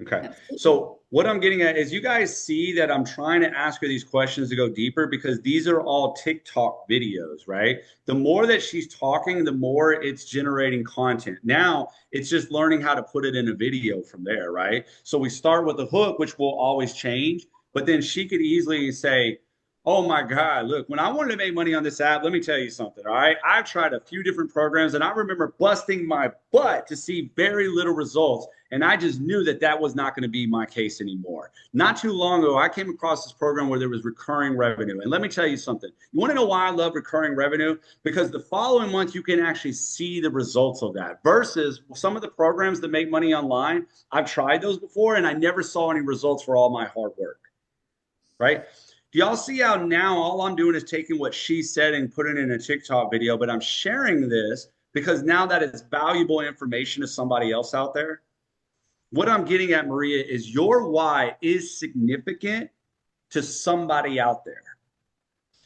Okay. Absolutely. So what I'm getting at is, you guys see that I'm trying to ask her these questions to go deeper, because these are all TikTok videos, right? The more that she's talking, the more it's generating content. Now it's just learning how to put it in a video from there, right? So we start with a hook, which will always change, but then she could easily say, oh my God, look, when I wanted to make money on this app, let me tell you something, all right? I've tried a few different programs and I remember busting my butt to see very little results. And I just knew that that was not going to be my case anymore. Not too long ago, I came across this program where there was recurring revenue. And let me tell you something. You want to know why I love recurring revenue? Because the following month, you can actually see the results of that, versus some of the programs that make money online. I've tried those before and I never saw any results for all my hard work, right? Do y'all see how now all I'm doing is taking what she said and putting it in a TikTok video, but I'm sharing this because now that it's valuable information to somebody else out there? What I'm getting at, Maria, is your why is significant to somebody out there.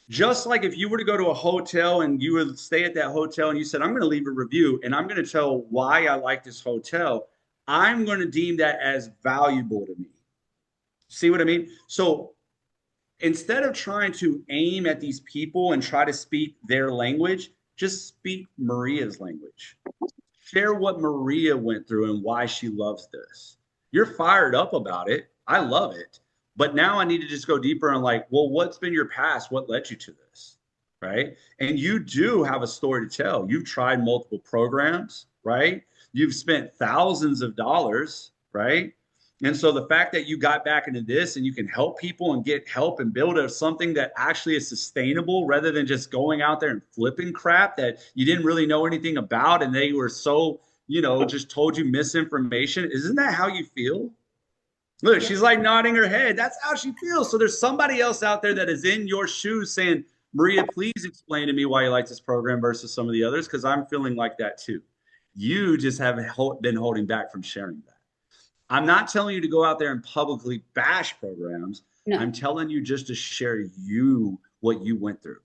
Just like if you were to go to a hotel and you would stay at that hotel and you said, I'm going to leave a review and I'm going to tell why I like this hotel, I'm going to deem that as valuable to me. See what I mean? So instead of trying to aim at these people and try to speak their language, just speak Maria's language. Share what Maria went through and why she loves this. You're fired up about it. I love it. But now I need to just go deeper and, like, well, what's been your past? What led you to this? Right. And you do have a story to tell. You've tried multiple programs, right? You've spent thousands of dollars, right? And so the fact that you got back into this and you can help people and get help and build something that actually is sustainable, rather than just going out there and flipping crap that you didn't really know anything about and they were so, just told you misinformation. Isn't that how you feel? Look, Yeah. she's like nodding her head. That's how she feels. So there's somebody else out there that is in your shoes saying, Maria, please explain to me why you like this program versus some of the others, because I'm feeling like that too. You just haven't been holding back from sharing that. I'm not telling you to go out there and publicly bash programs. No. I'm telling you just to share what you went through.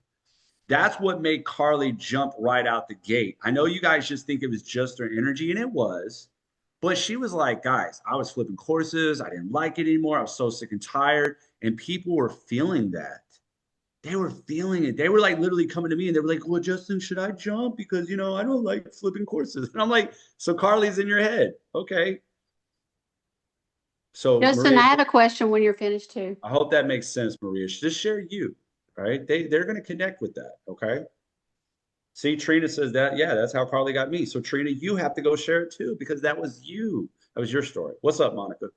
That's what made Carly jump right out the gate. I know you guys just think it was just her energy, and it was, but she was like, guys, I was flipping courses. I didn't like it anymore. I was so sick and tired. And people were feeling that. They were feeling it. They were like literally coming to me and they were like, well, Justin, should I jump? Because, I don't like flipping courses. And I'm like, so Carly's in your head. Okay. So Justin, Maria, I have a question when you're finished too. I hope that makes sense, Maria. Just share you, right? They're going to connect with that. Okay. See, Trina says that. Yeah, that's how Carly got me. So Trina, you have to go share it too, because that was you. That was your story. What's up, Monica?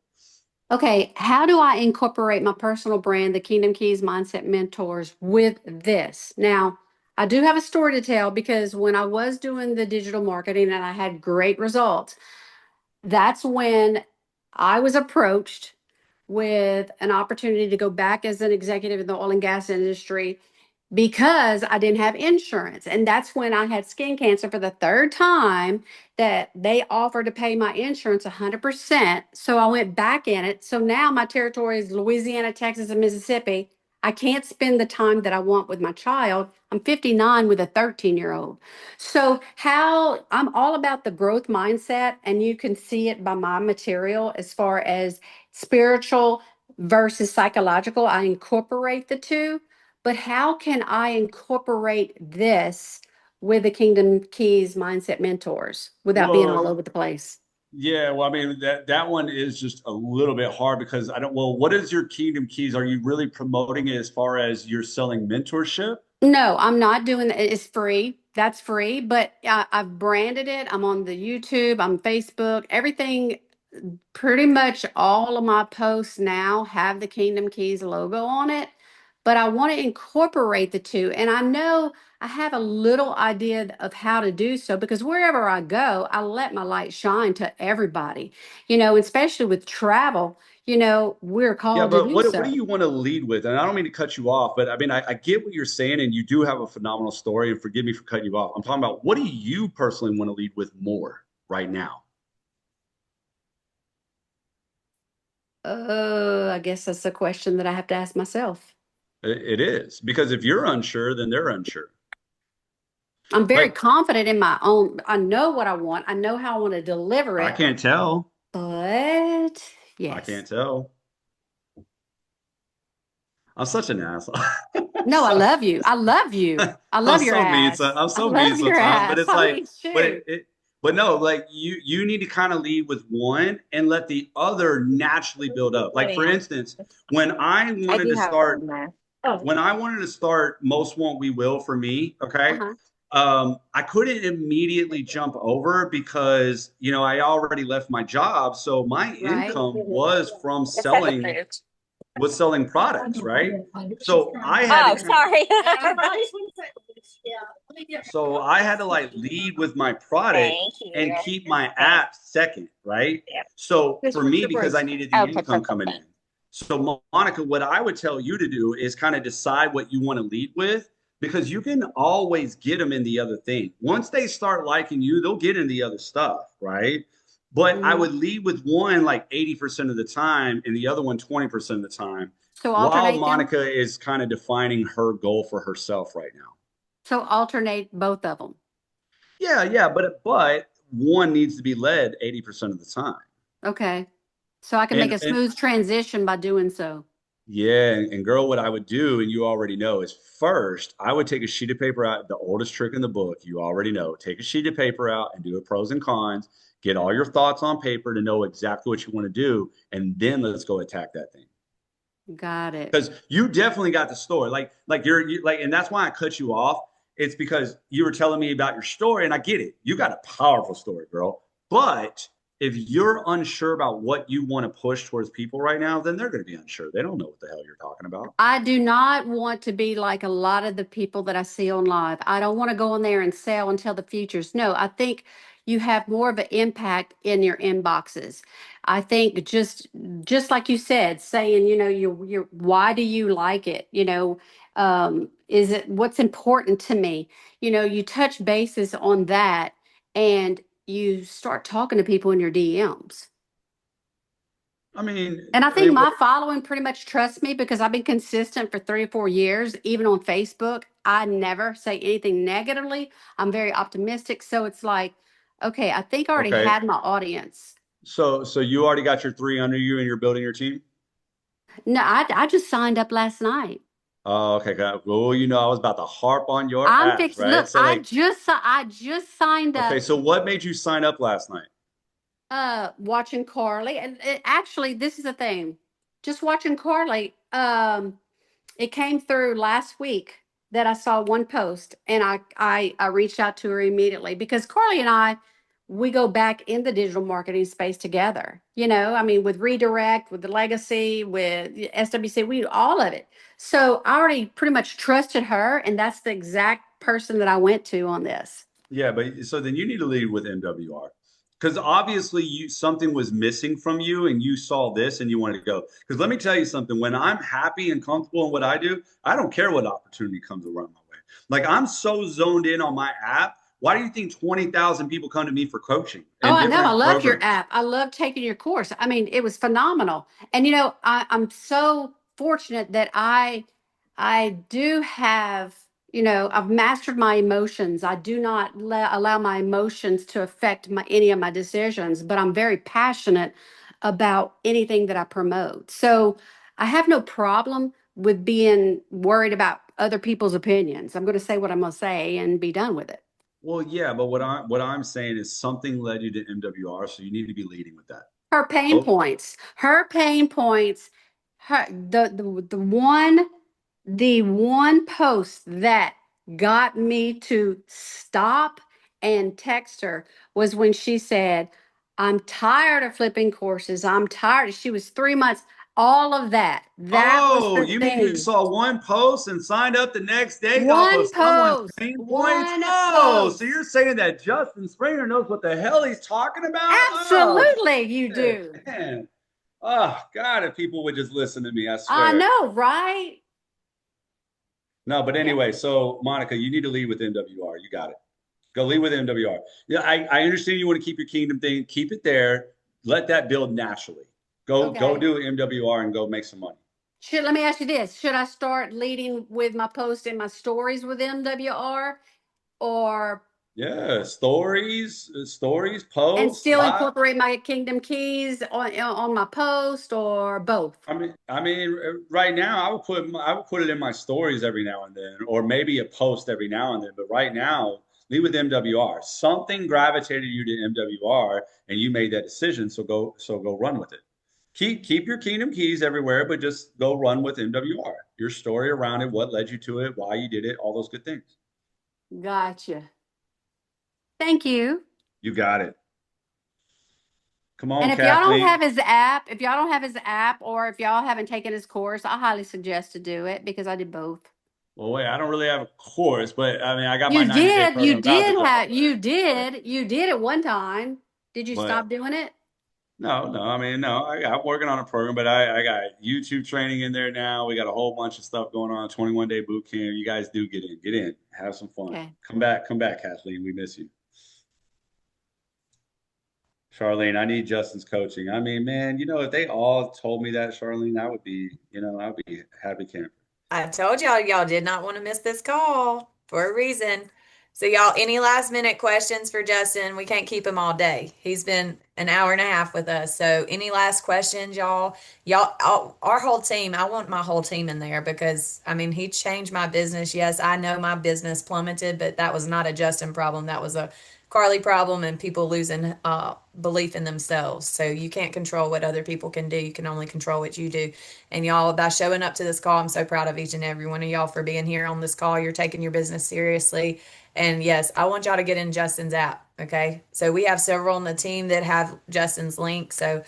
Okay, how do I incorporate my personal brand, the Kingdom Keys Mindset Mentors, with this? Now, I do have a story to tell because when I was doing the digital marketing and I had great results, that's when I was approached with an opportunity to go back as an executive in the oil and gas industry because I didn't have insurance. And that's when I had skin cancer for the third time that they offered to pay my insurance 100%. So I went back in it. So now my territory is Louisiana, Texas, and Mississippi. I can't spend the time that I want with my child. I'm 59 with a 13-year-old. So, how I'm all about the growth mindset, and you can see it by my material as far as spiritual versus psychological. I incorporate the two, but how can I incorporate this with the Kingdom Keys Mindset Mentors without being all Well, over the place? yeah, well, I mean that one is just a little bit hard because I don't. Well, what is your Kingdom Keys? Are you really promoting it as far as you're selling mentorship? No, I'm not doing that. It's free. That's free, but I've branded it. I'm on the YouTube, I'm Facebook, everything. Pretty much all of my posts now have the Kingdom Keys logo on it, but I want to incorporate the two. And I know I have a little idea of how to do so because wherever I go, I let my light shine to everybody, especially with travel, we're Yeah, called to but do what do so. you want to lead with? And I don't mean to cut you off, but I mean I get what you're saying, and you do have a phenomenal story. And forgive me for cutting you off. I'm talking about what do you personally want to lead with more right now? I guess that's a question that I have to ask myself. It is because if you're unsure, then they're unsure. I'm very Like confident in my own. I know what I want. I know how I want to deliver I it. can't tell. But I yes. can't tell. I'm such an asshole. No, I So, love you. I love you. I I'm love your so mean. ass. I'm I so mean love your sometimes, but ass. it's I like, mean, shoot. but no, like you need to kind of lead with one and let the other naturally build up. Like for instance, when I I wanted do to have start one there. when I wanted to start Most Want We Will for me, okay, Uh-huh. I couldn't immediately jump over because I already left my job, so my Right. income was selling products, right? So I had to Oh, kind of sorry. so I had to like lead with my product Thank and you. keep my Thank app second, right? you. So Just for fix me, your because I brakes. needed the Okay, income perfect. coming in. So Monica, what I would tell you to do is kind of decide what you want to lead with because you can always get them in the other thing. Once they start liking you, they'll get in the other stuff, right? But I Mhm. would lead with one like 80% of the time and the other one 20% of the time So while alternate them. Monica is kind of defining her goal for herself right now. So alternate both of them. Yeah, yeah, but one needs to be led 80% of the time. Okay. So I can make a And smooth transition by doing so. yeah, and girl, what I would do, and you already know, is first I would take a sheet of paper out, the oldest trick in the book, you already know. Take a sheet of paper out and do a pros and cons, get all your thoughts on paper to know exactly what you want to do, and then let's go attack that thing. Got it. Because you definitely got the story. Like like, and that's why I cut you off. It's because you were telling me about your story, and I get it. You got a powerful story, girl. But if you're unsure about what you want to push towards people right now, then they're going to be unsure. They don't know what the hell you're talking about. I do not want to be like a lot of the people that I see on live. I don't want to go in there and sell and tell the futures. No, I think you have more of an impact in your inboxes. I think just like you said, saying, you why do you like it? Is it what's important to me? You touch bases on that and you start talking to people in your DMs. I mean, And I I think mean, what, my following pretty much trusts me because I've been consistent for 3 or 4 years, even on Facebook. I never say anything negatively. I'm very optimistic. So it's like, okay, I think I already okay. had my audience. So you already got your three under you, and you're building your team. No, I just signed up last night. Oh, okay. Well, I was about to harp on your I'm ass, fixed. right? Look, So like, I just signed okay. up So what made you sign up last night? watching Carly. And actually, this is the thing. Just watching Carly. It came through last week that I saw one post and I reached out to her immediately because Carly and we go back in the digital marketing space together. I mean, with Redirect, with the Legacy, with SWC, we all of it. So I already pretty much trusted her, and that's the exact person that I went to on this. Yeah, but so then you need to lead with MWR because obviously you something was missing from you and you saw this and you wanted to go. Because let me tell you something, when I'm happy and comfortable in what I do, I don't care what opportunity comes around my way. Like I'm so zoned in on my app. Why do you think 20,000 people come to me for coaching Oh, and I know. I different loved your programs? app. I loved taking your course. I mean, it was phenomenal. And I'm so fortunate that I do have, I've mastered my emotions. I do not allow my emotions to affect any of my decisions, but I'm very passionate about anything that I promote. So I have no problem with being worried about other people's opinions. I'm going to say what I'm going to say and be done with it. Well, yeah, but what I'm saying is something led you to MWR, so you need to be leading with that. Her pain Oh, points. Her pain points. Her the one post that got me to stop and text her was when she said, "I'm tired of flipping courses. I'm tired." She was 3 months. All of that. That was oh, the you mean you thing. saw one post and signed up the next day off of One someone's post. pain points? One Oh, so post. you're saying that Justin Springer knows what the hell he's talking about? Oh, Absolutely, you shit, do. man. Oh, God, if people would just listen to me, I I swear. know, right? No, but Yeah. anyway, so Monica, you need to lead with MWR. You got it. Go lead with MWR. Yeah, I understand you want to keep your kingdom thing, keep it there. Let that build naturally. Go Okay. do MWR and go make some money. Let me ask you this. Should I start leading with my post and my stories with MWR or Yeah, stories, and posts, still live. incorporate my Kingdom Keys on my post or both? I mean, right now I would put it in my stories every now and then, or maybe a post every now and then. But right now, leave with MWR. Something gravitated you to MWR, and you made that decision. So go run with it. Keep your kingdom keys everywhere, but just go run with MWR. Your story around it, what led you to it, why you did it, all those good things. Gotcha. Thank you. You got it. Come And on, if y'all don't Kathleen. have his app, if y'all don't have his app, or if y'all haven't taken his course, I highly suggest to do it because I did both. Well, wait, I don't really have a course, but I mean, I got my You 90-day did, you programs out the did door. have, you But, did, you did at one time. Did you but stop doing it? no, no. I mean, no. I'm working on a program, but I got YouTube training in there now. We got a whole bunch of stuff going on. 21-day boot camp. You guys do get in, have some fun. Okay. Come back, Kathleen. We miss you. Charlene, I need Justin's coaching. I mean, man, if they all told me that, Charlene, I'd be happy camper. I told y'all did not want to miss this call for a reason. So y'all, any last minute questions for Justin? We can't keep him all day. He's been an hour and a half with us. So any last questions, y'all? Our whole team, I want my whole team in there because I mean, he changed my business. Yes, I know my business plummeted, but that was not a Justin problem. That was a Carly problem and people losing belief in themselves. So you can't control what other people can do. You can only control what you do. And y'all, by showing up to this call, I'm so proud of each and every one of y'all for being here on this call. You're taking your business seriously. And yes, I want y'all to get in Justin's app. Okay. So we have several on the team that have Justin's link. So,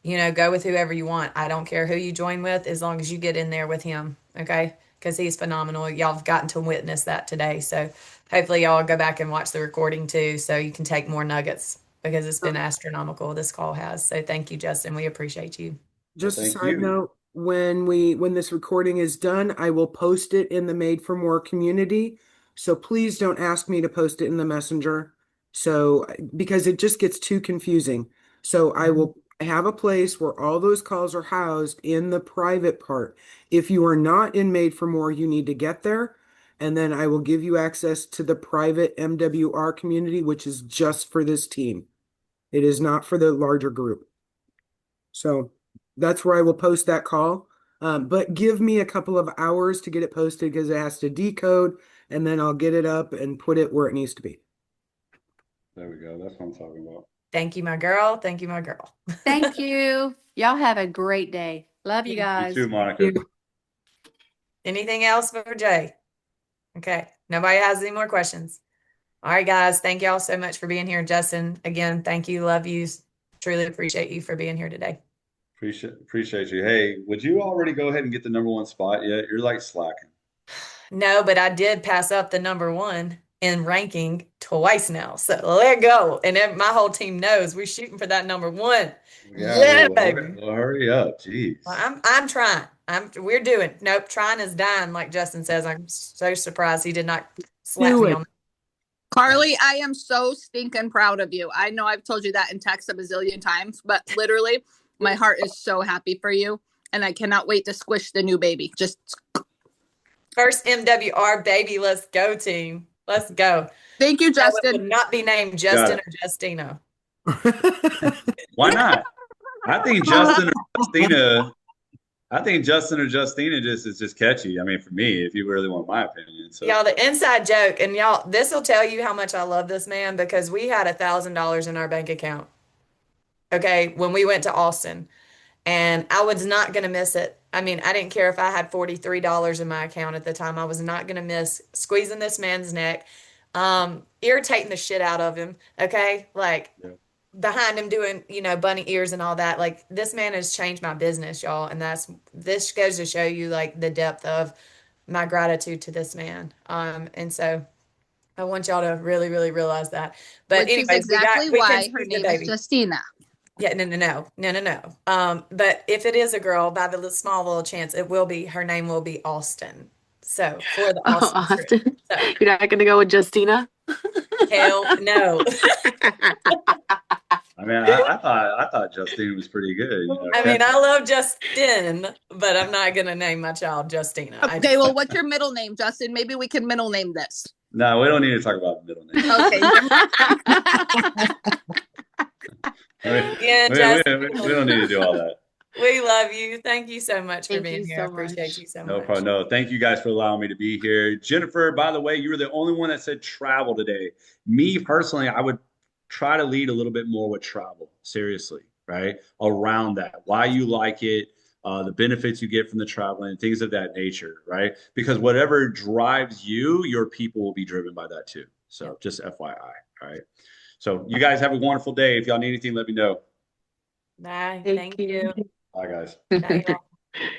go with whoever you want. I don't care who you join with as long as you get in there with him. Okay. Because he's phenomenal. Y'all have gotten to witness that today. So hopefully y'all go back and watch the recording too so you can take more nuggets because it's been astronomical. This call has. So thank you, Justin. We appreciate you. Well, Just a thank side you. note, when this recording is done, I will post it in the Made for More community. So please don't ask me to post it in the messenger. So because it just gets too confusing. So I will have a place where all those calls are housed in the private part. If you are not in Made for More, you need to get there. And then I will give you access to the private MWR community, which is just for this team. It is not for the larger group. So that's where I will post that call. But give me a couple of hours to get it posted because it has to decode, and then I'll get it up and put it where it needs to be. There we go. That's what I'm talking about. Thank you, my girl. Thank you, my girl. Thank you. Y'all have a great day. Love you You too, guys. Monica. Yeah. Anything else for Jay? Okay. Nobody has any more questions. All right, guys. Thank y'all so much for being here. Justin, again, thank you. Love you. Truly appreciate you for being here today. Appreciate you. Hey, would you already go ahead and get the number one spot yet? You're like slacking. No, but I did pass up the number one in ranking twice now. So let go. And my whole team knows we're shooting for that number one. Yeah, Yeah, well, hurry, baby. well, hurry up. Well, Jeez. I'm trying. We're doing. Nope, trying is dying, like Justin says. I'm so surprised he did not slap Do me it. on. Carly, I am so stinking proud of you. I know I've told you that in text a bazillion times, but literally, my heart is so happy for you. And I cannot wait to squish the new baby. Just First MWR baby, let's go team. Let's go. thank you, No, it Justin. would not be named Got Justin it. or Justina. Why not? I think Justin or Justina. I think Justin or Justina just is just catchy. I mean, for me, if you really want my opinion. So Y'all, the inside joke, and y'all, this will tell you how much I love this man because we had $1,000 in our bank account. Okay, when we went to Austin, and I was not going to miss it. I mean, I didn't care if I had $43 in my account at the time. I was not going to miss squeezing this man's neck, irritating the shit out of him. Okay, like yeah. behind him doing, bunny ears and all that. Like this man has changed my business, y'all, and this goes to show you like the depth of my gratitude to this man. And so I want y'all to really, really realize that. But Which is anyways, exactly we can why her squeeze the name is baby. Justina. Yeah, no, no, no, no, no, no. But if it is a girl, by the small little chance, her name will be Austin. So for the Oh, Austin trip. Austin. So You're not going to go with Justina? hell no. I mean, I thought Justine was pretty good. You know, I mean, I catchy. love Justin, but I'm not gonna name my child Justina. Okay, well, what's your middle name, Justin? Maybe we can middle name this. No, we don't need to talk about the middle name. Okay. Yeah, We don't need to do all that. we love you. Thank you so much for Thank being you here. I so appreciate much. you so No much. problem. No, thank you guys for allowing me to be here. Jennifer, by the way, you were the only one that said travel today. Me personally, I would try to lead a little bit more with travel, seriously, right? Around that, why you like it, the benefits you get from the traveling, things of that nature, right? Because whatever drives you, your people will be driven by that too. So just FYI, all right? So you guys have a wonderful day. If y'all need anything, let me know. Bye. Thank Thank you. you. Bye, guys. Bye, y'all.